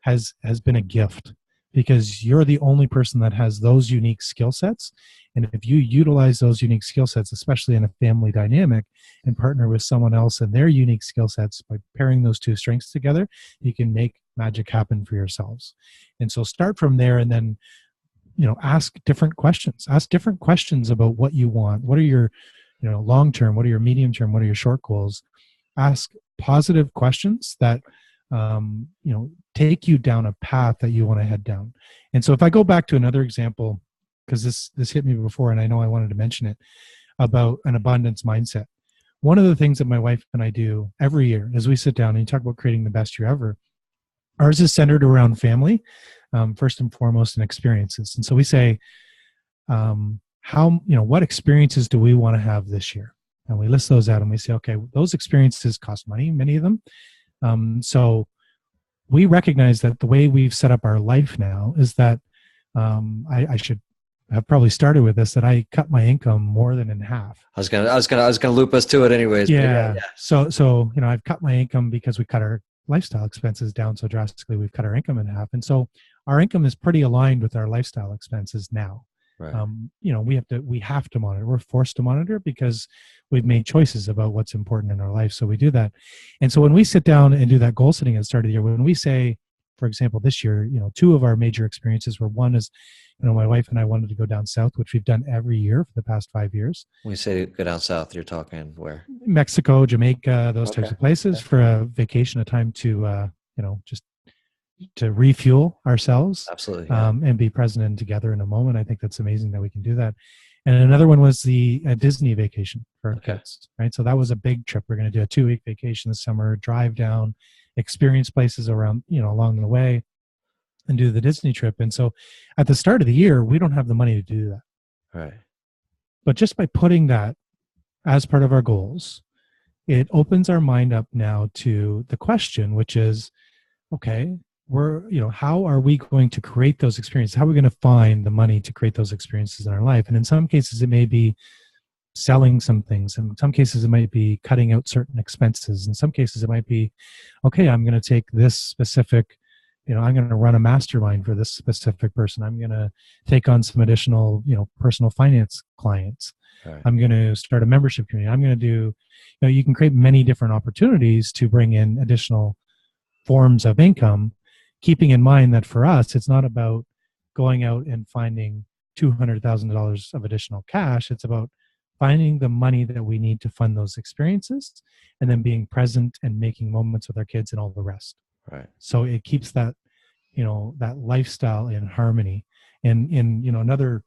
has been a gift, because you're the only person that has those unique skill sets. And if you utilize those unique skill sets, especially in a family dynamic, and partner with someone else and their unique skill sets, by pairing those two strengths together, you can make magic happen for yourselves. And so start from there, and then ask different questions. Ask different questions about what you want. What are your long term? What are your medium term? What are your short goals? Ask positive questions that take you down a path that you want to head down. And so if I go back to another example, because this hit me before, and I know I wanted to mention it, about an abundance mindset. One of the things that my wife and I do every year as we sit down and you talk about creating the best year ever, ours is centered around family, first and foremost, and experiences. And so we say, what experiences do we want to have this year? And we list those out and we say, okay, those experiences cost money, many of them. So we recognize that the way we've set up our life now is that I should have probably started with this, that I cut my income more than in half. I was gonna loop us to it anyways. Yeah. So I've cut my income because we cut our lifestyle expenses down so drastically. We've cut our income in half, and so our income is pretty aligned with our lifestyle expenses now. Right. We have to monitor. We're forced to monitor because we've made choices about what's important in our life. So we do that. And so when we sit down and do that goal setting at the start of the year, when we say, for example, this year, two of our major experiences were, one is, my wife and I wanted to go down south, which we've done every year for the past 5 years. When you say go down south, you're talking where? Mexico, Jamaica, those types of places for a vacation, a time to, just to refuel ourselves. Absolutely. And be present and together in a moment. I think that's amazing that we can do that. And another one was the Disney vacation for our kids, right? So that was a big trip. We're going to do a 2-week vacation this summer, drive down, experience places around, along the way, and do the Disney trip. And so at the start of the year, we don't have the money to do that. Right. But just by putting that as part of our goals, it opens our mind up now to the question, which is, okay, how are we going to create those experiences? How are we going to find the money to create those experiences in our life? And in some cases, it may be selling some things. In some cases, it might be cutting out certain expenses. In some cases, it might be, okay, I'm going to take this specific, I'm going to run a mastermind for this specific person. I'm going to take on some additional, personal finance clients. Right. I'm going to start a membership community. I'm going to do, you can create many different opportunities to bring in additional forms of income, keeping in mind that for us, it's not about going out and finding $200,000 of additional cash. It's about finding the money that we need to fund those experiences, and then being present and making moments with our kids and all the rest. Right. So it keeps that, that lifestyle in harmony. And in, another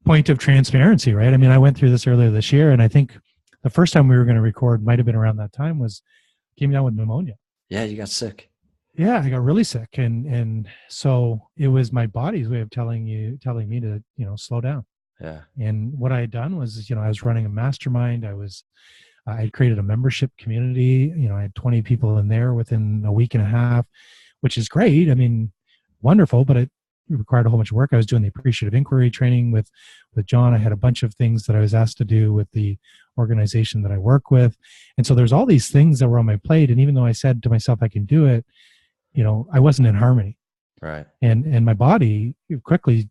point of transparency, right? I mean, I went through this earlier this year, and I think the first time we were going to record might've been around that time, came down with pneumonia. Yeah. You got sick. Yeah, I got really sick, and so it was my body's way of telling me to, slow down. Yeah. And what I had done was, I was running a mastermind. I had created a membership community. I had 20 people in there within a week and a half, which is great. I mean, wonderful, but it required a whole bunch of work. I was doing the appreciative inquiry training with John. I had a bunch of things that I was asked to do with the organization that I work with. And so there's all these things that were on my plate. And even though I said to myself, I can do it, I wasn't in harmony. Right. And my body quickly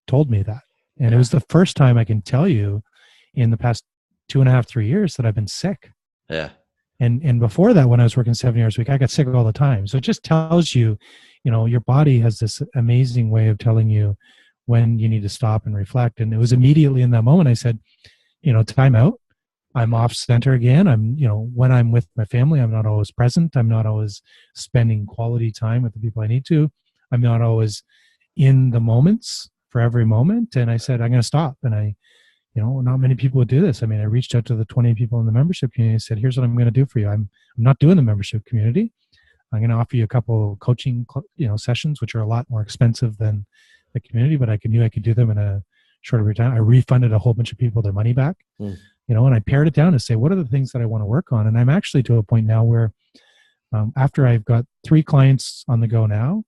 told me that. And it was the first time I can tell you in the past 2.5, 3 years that I've been sick. Yeah. And before that, when I was working 7 hours a week, I got sick all the time. So it just tells you, your body has this amazing way of telling you when you need to stop and reflect. And it was immediately in that moment I said, time out. I'm off center again. When I'm with my family, I'm not always present. I'm not always spending quality time with the people I need to. I'm not always in the moments for every moment. And I said, I'm going to stop. And not many people would do this. I mean, I reached out to the 20 people in the membership community and said, here's what I'm going to do for you. I'm not doing the membership community. I'm going to offer you a couple coaching, sessions, which are a lot more expensive than the community, but I knew I could do them in a shorter period of time. I refunded a whole bunch of people their money back, and I pared it down to say, what are the things that I want to work on? And I'm actually to a point now where after I've got 3 clients on the go now,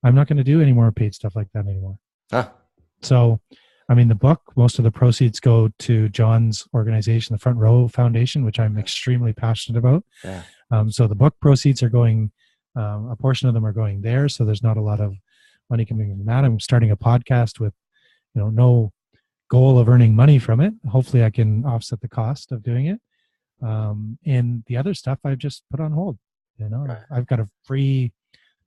I'm not going to do any more paid stuff like that anymore. Huh. So, I mean, the book, most of the proceeds go to John's organization, the Front Row Foundation, which I'm extremely passionate about. Yeah. So the book proceeds are going, a portion of them are going there. So there's not a lot of money coming from that. I'm starting a podcast with, no goal of earning money from it. Hopefully I can offset the cost of doing it. And the other stuff I've just put on hold. Right. I've got a free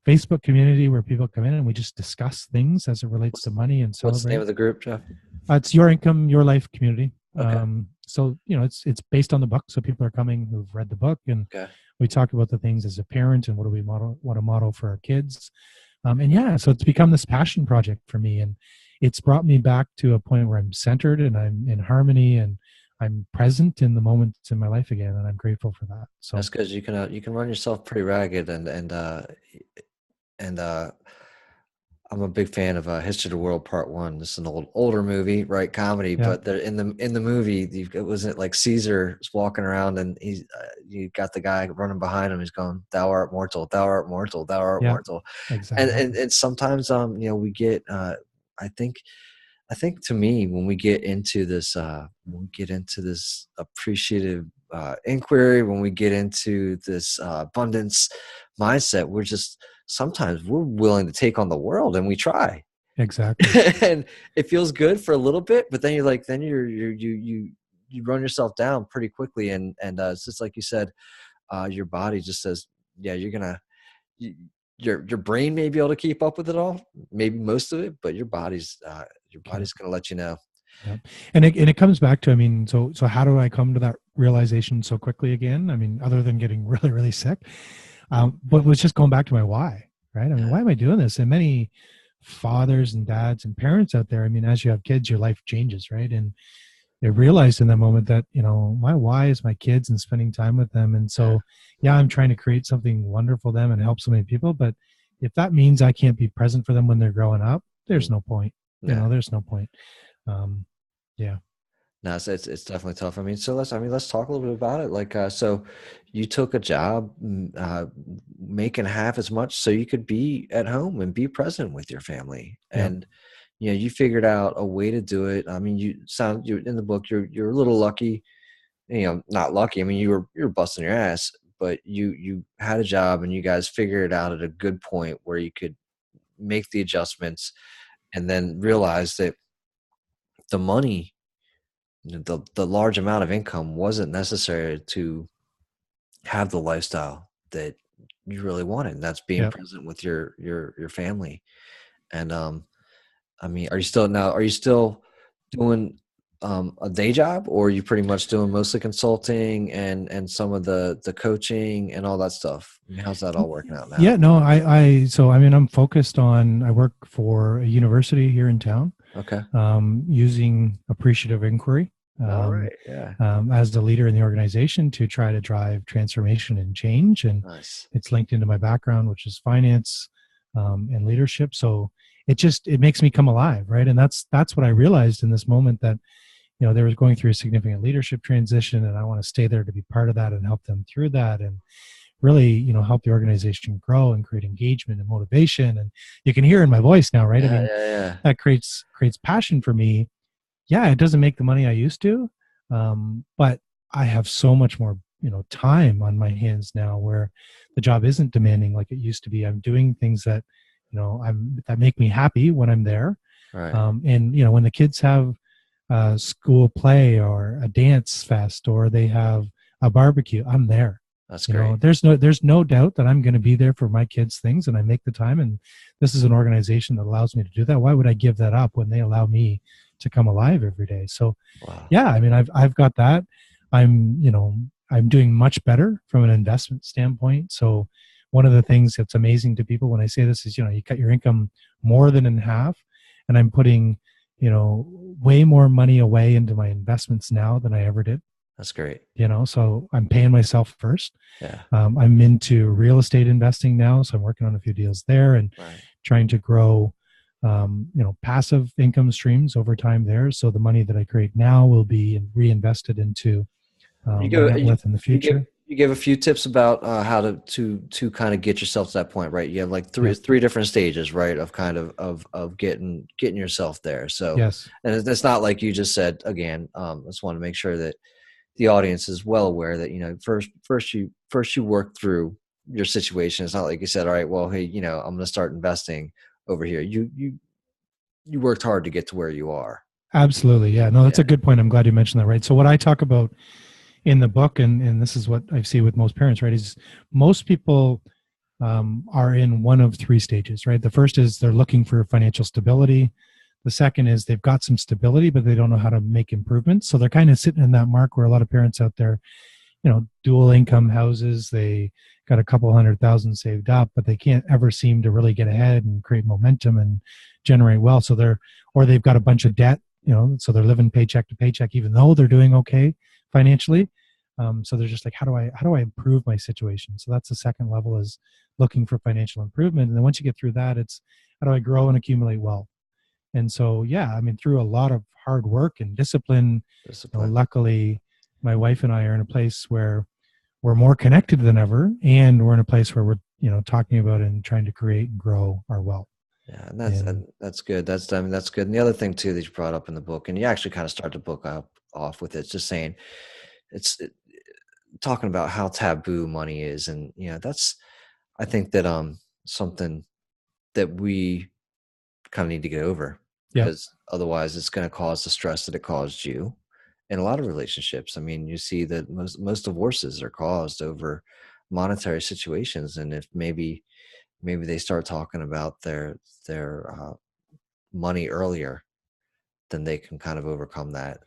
Facebook community where people come in and we just discuss things as it relates to money and celebrate. What's the name of the group, Jeff? It's Your Income, Your Life community. Okay. So, it's based on the book. So people are coming who've read the book, and we talk about the things as a parent and what do we want to model for our kids. So it's become this passion project for me, and it's brought me back to a point where I'm centered and I'm in harmony and I'm present in the moments in my life again. And I'm grateful for that. So that's because you can run yourself pretty ragged, and I'm a big fan of History of the World Part 1. This is an older movie, right? Comedy, but in the movie, it wasn't like Caesar's walking around and you got the guy running behind him. He's going, "Thou art mortal, thou art mortal, thou art mortal." Exactly. And sometimes we get I think to me when we get into this appreciative inquiry, when we get into this abundance mindset, sometimes we're willing to take on the world, and we try. Exactly. And it feels good for a little bit, but then you run yourself down pretty quickly. And it's just like you said, your body just says, yeah, your brain may be able to keep up with it all, maybe most of it, but your body's going to let you know. Yeah. And it comes back to, I mean, so how do I come to that realization so quickly again? I mean, other than getting really, really sick, but it was just going back to my why, right? I mean, why am I doing this? And many fathers and dads and parents out there, I mean, as you have kids, your life changes, right? And they realized in that moment that, my why is my kids and spending time with them. And so, I'm trying to create something wonderful for them and help so many people. But if that means I can't be present for them when they're growing up, there's no point. There's no point. No, it's definitely tough. I mean, so let's talk a little bit about it. Like, so you took a job making half as much so you could be at home and be present with your family. And, you figured out a way to do it. I mean, you're in the book, you're a little lucky, not lucky. I mean, you were busting your ass, but you had a job and you guys figured it out at a good point where you could make the adjustments and then realize that the money, the large amount of income wasn't necessary to have the lifestyle that you really wanted. And that's being present with your family. And I mean, are you still doing a day job, or are you pretty much doing mostly consulting and some of the coaching and all that stuff? I mean, how's that all working out now? Yeah, no, I'm focused on, I work for a university here in town. Okay. Using appreciative inquiry. All um, right. Yeah. as the leader in the organization to try to drive transformation and change. And Nice. it's linked into my background, which is finance and leadership. So it makes me come alive, right? And that's what I realized in this moment, that they were going through a significant leadership transition, and I want to stay there to be part of that and help them through that, and really, help the organization grow and create engagement and motivation. And you can hear in my voice now, right? I Yeah. mean, Yeah. Yeah. that creates passion for me. Yeah, it doesn't make the money I used to, but I have so much more, time on my hands now, where the job isn't demanding like it used to be. I'm doing things that, that make me happy when I'm there. Right. And when the kids have school play or a dance fest, or they have a barbecue, I'm there. That's great. There's no doubt that I'm going to be there for my kids' things, and I make the time. And this is an organization that allows me to do that. Why would I give that up when they allow me to come alive every day? So, Wow. yeah, I mean, I've got that. I'm doing much better from an investment standpoint. So, one of the things that's amazing to people when I say this is, you cut your income more than in half, and I'm putting, way more money away into my investments now than I ever did. That's great. So I'm paying myself first. Yeah. I'm into real estate investing now, so I'm working on a few deals there and trying to grow, passive income streams over time there. So the money that I create now will be reinvested into my net worth in the future. You gave a few tips about how to kind of get yourself to that point, right? You have like three different stages, right, of kind of getting yourself there. So yes, and it's not like you just said again. I just want to make sure that the audience is well aware that first you work through your situation. It's not like you said, all right, well, hey, I'm going to start investing over here. You worked hard to get to where you are. Absolutely, yeah. No, that's a good point. I'm glad you mentioned that. Right. So what I talk about in the book, and this is what I see with most parents, right, is most people are in one of three stages, right? The first is they're looking for financial stability. The second is they've got some stability, but they don't know how to make improvements. So they're kind of sitting in that mark where a lot of parents out there, dual income houses, they got a couple 100,000 saved up, but they can't ever seem to really get ahead and create momentum and generate wealth. So they've got a bunch of debt, so they're living paycheck to paycheck, even though they're doing okay financially. So they're just like, how do I improve my situation? So that's the second level, is looking for financial improvement. And then once you get through that, it's how do I grow and accumulate wealth? And so, yeah, I mean, through a lot of hard work and discipline. Luckily, my wife and I are in a place where we're more connected than ever, and we're in a place where we're, talking about and trying to create and grow our wealth. Yeah, and that's good. That's good. And the other thing too that you brought up in the book, and you actually kind of start the book off with it, just saying talking about how taboo money is, and that's I think that something that we kind of need to get over, because otherwise it's going to cause the stress that it caused you in a lot of relationships. I mean, you see that most divorces are caused over monetary situations, and if maybe they start talking about their money earlier, then they can kind of overcome that.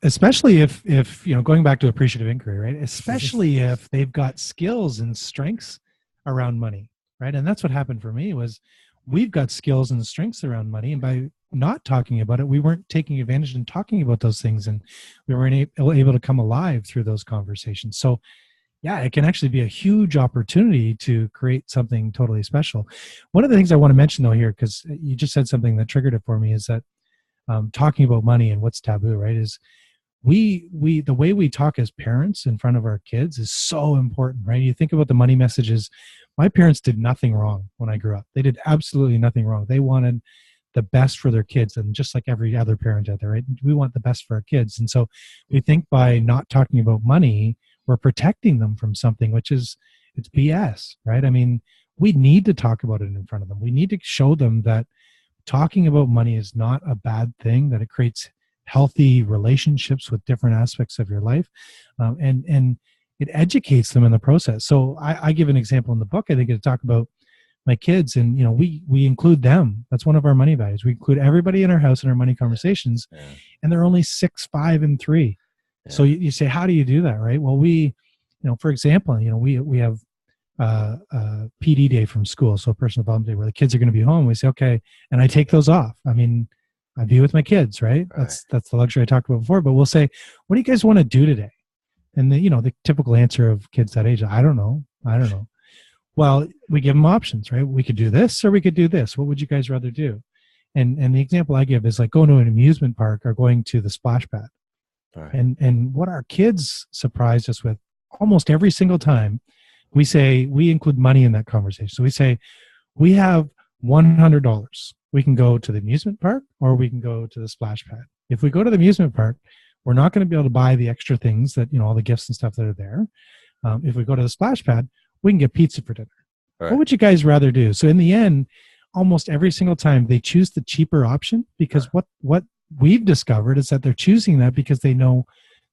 Especially if going back to appreciative inquiry, right? Especially if they've got skills and strengths around money, right? And that's what happened for me. Was we've got skills and strengths around money, and by not talking about it, we weren't taking advantage and talking about those things, and we weren't able to come alive through those conversations. So yeah, it can actually be a huge opportunity to create something totally special. One of the things I want to mention though here, because you just said something that triggered it for me, is that talking about money and what's taboo, right, is the way we talk as parents in front of our kids is so important, right? You think about the money messages. My parents did nothing wrong when I grew up. They did absolutely nothing wrong. They wanted the best for their kids, and just like every other parent out there, right? We want the best for our kids. And so we think by not talking about money, we're protecting them from something, it's BS, right? I mean, we need to talk about it in front of them. We need to show them that talking about money is not a bad thing, that it creates healthy relationships with different aspects of your life, and it educates them in the process. So I give an example in the book. I think to talk about my kids, and we include them. That's one of our money values. We include everybody in our house in our money conversations, and they're only 6, 5, and 3. Yeah. So you say, how do you do that, right? Well, for example, we have PD day from school, so personal development day, where the kids are going to be home. We say, okay, and I take those off. I mean, I'd be with my kids, right? Right. That's the luxury I talked about before. But we'll say, what do you guys want to do today? And the typical answer of kids that age, I don't know. I don't know. Well, we give them options, right? We could do this or we could do this. What would you guys rather do? And the example I give is like going to an amusement park or going to the splash pad. Right. And what our kids surprised us with almost every single time, we say, we include money in that conversation. So we say, we have $100. We can go to the amusement park or we can go to the splash pad. If we go to the amusement park, we're not going to be able to buy the extra things that, all the gifts and stuff that are there. If we go to the splash pad, we can get pizza for dinner. Right. What would you guys rather do? So in the end, almost every single time they choose the cheaper option, because what we've discovered is that they're choosing that because they know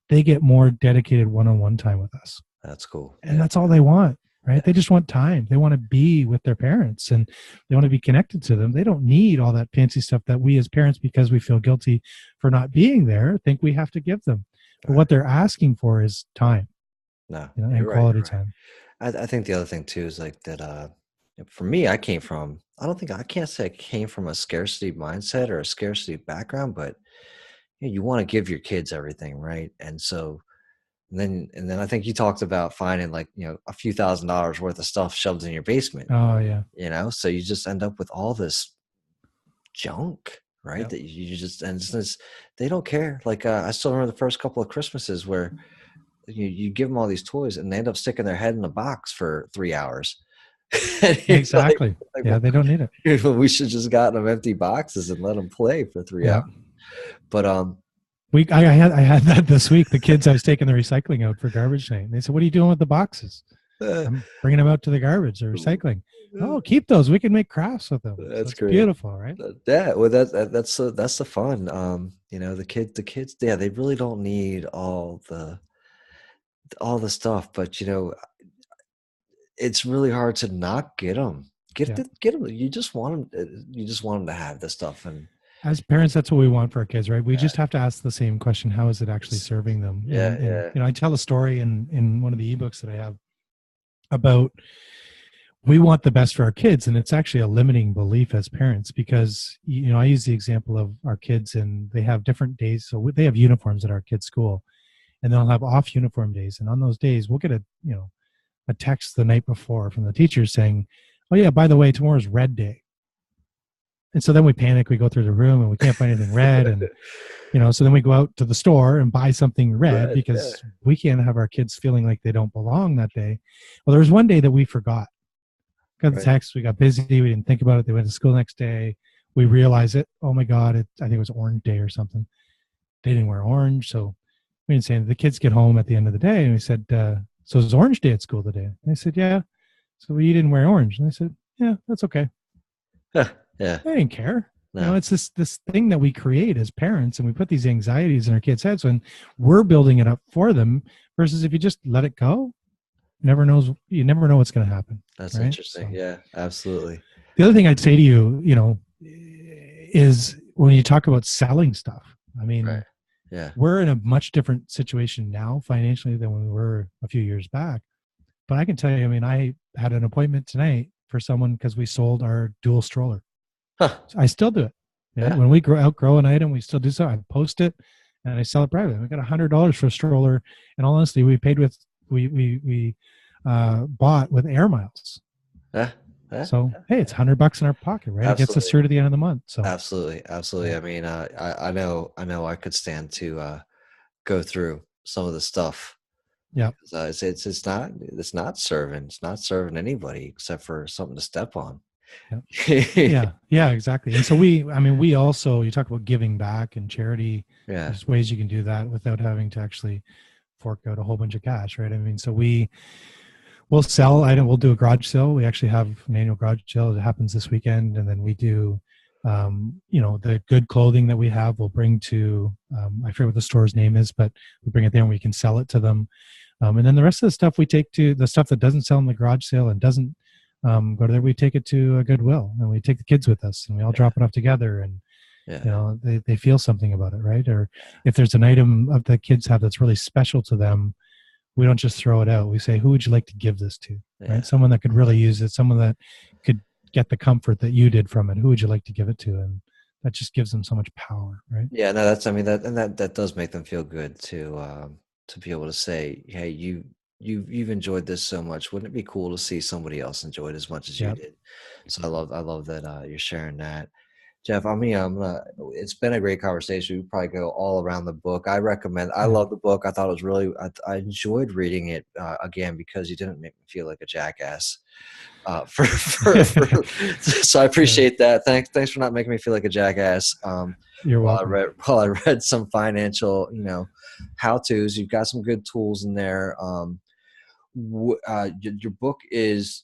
they get more dedicated one-on-one time with us. That's cool. And that's all they want, right? Yeah. They just want time. They want to be with their parents and they want to be connected to them. They don't need all that fancy stuff that we as parents, because we feel guilty for not being there, think we have to give them. But what they're asking for is time. No, and quality time. I think the other thing too is like that, for me, I can't say I came from a scarcity mindset or a scarcity background, but you want to give your kids everything, right? And so, and then I think you talked about finding like, a few $1,000s worth of stuff shoved in your basement. Oh yeah. So you just end up with all this junk, right? Yep. That you just, and they don't care. Like, I still remember the first couple of Christmases where you give them all these toys and they end up sticking their head in a box for 3 hours. Exactly. Like, yeah, they don't need it. We should just gotten them empty boxes and let them play for 3 hours. But I had that this week. The kids, I was taking the recycling out for garbage night. And they said, "What are you doing with the boxes?" I'm bringing them out to the garbage or recycling. Oh, keep those. We can make crafts with them. That's great. Beautiful, right? Yeah. Well, that's the fun. The kids. Yeah, they really don't need all the stuff, but it's really hard to not get them. Get them. You just want them. You just want them to have this stuff. And as parents, that's what we want for our kids, right? We just have to ask the same question: how is it actually serving them? And I tell a story in one of the ebooks that I have about we want the best for our kids, and it's actually a limiting belief as parents because I use the example of our kids, and they have different days. So they have uniforms at our kids' school, and they'll have off uniform days, and on those days we'll get a text the night before from the teacher saying, "Oh yeah, by the way, tomorrow's red day." And so then we panic, we go through the room and we can't find anything red. And, so then we go out to the store and buy something red because we can't have our kids feeling like they don't belong that day. Well, there was one day that we forgot. Got the text, we got busy, we didn't think about it. They went to school the next day. We realized it. Oh my God, I think it was Orange Day or something. They didn't wear orange. So we didn't say anything. The kids get home at the end of the day and we said, so it's Orange Day at school today. And they said, yeah. So you didn't wear orange. And I said, yeah, that's okay. Yeah. They didn't care. No. It's this thing that we create as parents, and we put these anxieties in our kids' heads when we're building it up for them versus if you just let it go, you never know what's going to happen. That's right? Interesting. So, yeah, absolutely. The other thing I'd say to you, is when you talk about selling stuff, I mean, we're in a much different situation now financially than when we were a few years back. But I can tell you, I mean, I had an appointment tonight for someone because we sold our dual stroller. Huh. So I still do it. Yeah. When we outgrow an item, we still do so. I post it and I sell it privately. We got $100 for a stroller. And honestly, we paid with, we bought with air miles. So, hey, it's $100 in our pocket, right? Absolutely. It gets us through to the end of the month. So absolutely. I mean, I know I could stand to go through some of the stuff. Yeah. It's not serving anybody except for something to step on. Yeah, exactly. And so we also, you talk about giving back and charity. Yeah. There's ways you can do that without having to actually fork out a whole bunch of cash, right? I mean, so we'll sell item. We'll do a garage sale. We actually have an annual garage sale that happens this weekend. And then we do, the good clothing that we have, we'll bring to, I forget what the store's name is, but we bring it there and we can sell it to them. And then the rest of the stuff we take to the stuff that doesn't sell in the garage sale and doesn't go to there, we take it to a Goodwill and we take the kids with us and we all drop it off together and, they feel something about it, right? Or if there's an item of the kids have that's really special to them, we don't just throw it out. We say, who would you like to give this to? Right? Someone that could really use it, someone that could get the comfort that you did from it. Who would you like to give it to? And that just gives them so much power, right? Yeah, no, that's, I mean, that does make them feel good to be able to say, hey, you've enjoyed this so much. Wouldn't it be cool to see somebody else enjoy it as much as you Yeah. did? So I love that you're sharing that. Jeff, I mean, it's been a great conversation. We probably go all around the book. I Yeah. love the book. I thought it was really, I enjoyed reading it again because you didn't make me feel like a jackass. So I Yeah. appreciate that. Thanks for not making me feel like a jackass. You're While I welcome. read, while I read some financial, how tos, you've got some good tools in there. Your book is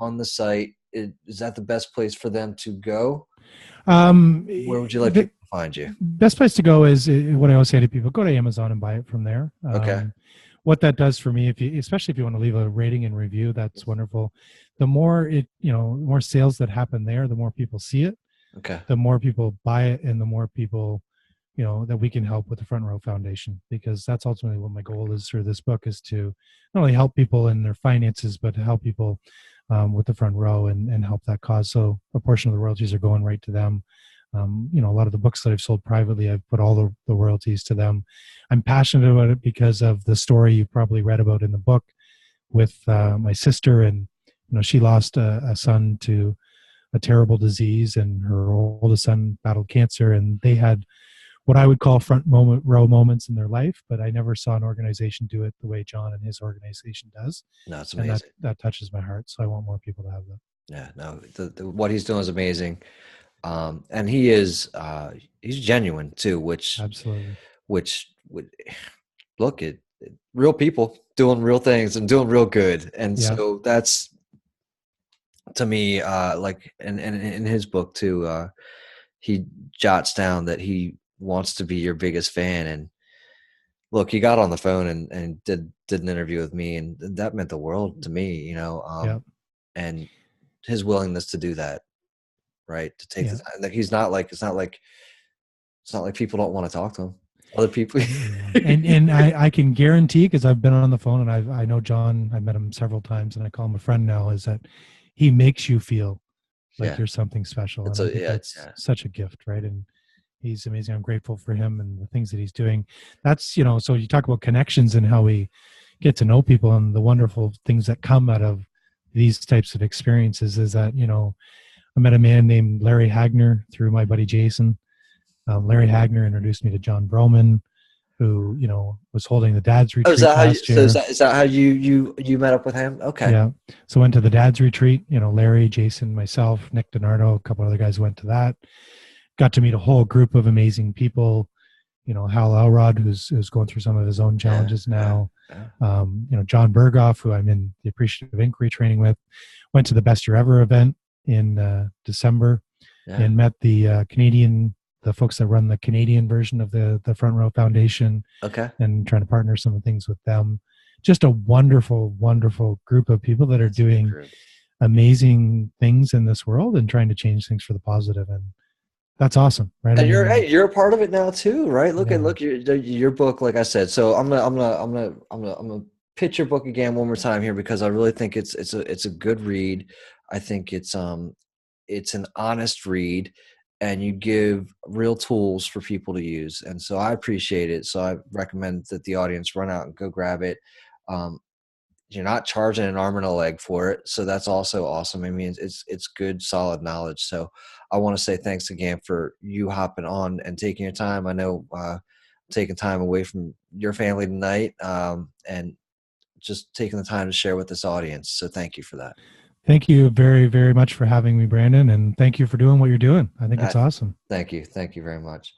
on the site. Is that the best place for them to go? Where would you like The people to find you? best place to go is what I always say to people: go to Amazon and buy it from there. Okay. What that does for me, especially if you want to leave a rating and review, that's wonderful. The more the more sales that happen there, the more people see it, Okay. the more people buy it, and the more people, that we can help with the Front Row Foundation, because that's ultimately what my goal is through this book, is to not only help people in their finances, but to help people with the Front Row, and help that cause. So a portion of the royalties are going right to them. A lot of the books that I've sold privately, I've put all the royalties to them. I'm passionate about it because of the story you probably read about in the book with my sister, and she lost a son to a terrible disease, and her oldest son battled cancer, and they had what I would call row moments in their life, but I never saw an organization do it the way John and his organization does. No, it's And that, amazing. that touches my heart. So I want more people to have that. Yeah, no, what he's doing is amazing. And he's genuine too, Absolutely. which would look at real people doing real things and doing real good. And Yeah. so that's, to me, like, and in his book too, he jots down that he wants to be your biggest fan. And look, he got on the phone and did an interview with me, and that meant the world to me, Yeah. and his willingness to do that, right? To take the Yeah. time. Like, it's not like people don't want to talk to him. Other people. And I can guarantee, because I've been on the phone, and I know John, I met him several times, and I call him a friend now, is that he makes you feel like Yeah. you're something special. It's And I a think yeah, it's that's such a gift, right? And he's amazing. I'm grateful for him and the things that he's doing. That's, so you talk about connections and how we get to know people, and the wonderful things that come out of these types of experiences is that, I met a man named Larry Hagner through my buddy Jason. Larry Hagner introduced me to John Broman, who, was holding the dad's Oh, is retreat that how you, last so is year. that how you met up with him? Okay. Yeah. So went to the dad's retreat, Larry, Jason, myself, Nick DiNardo, a couple other guys went to that. Got to meet a whole group of amazing people. Hal Elrod, who's going through some of his own challenges now. Yeah. John Berghoff, who I'm in the Appreciative Inquiry training with, went to the Best Year Ever event in December, Yeah. and met the folks that run the Canadian version of the Front Row Foundation, Okay. and trying to partner some of things with them. Just a wonderful, wonderful group of people that are doing amazing things in this world and trying to change things for the positive. And that's awesome, right? And you're a part of it now too, right? Look Yeah. your book, like I said. So I'm gonna pitch your book again one more time here, because I really think it's a good read. I think it's an honest read, and you give real tools for people to use. And so I appreciate it. So I recommend that the audience run out and go grab it. You're not charging an arm and a leg for it, so that's also awesome. I mean, it's good, solid knowledge. So I want to say thanks again for you hopping on and taking your time. I know taking time away from your family tonight, and just taking the time to share with this audience. So thank you for that. Thank you very, very much for having me, Brandon, and thank you for doing what you're doing. I think it's awesome. Thank you very much.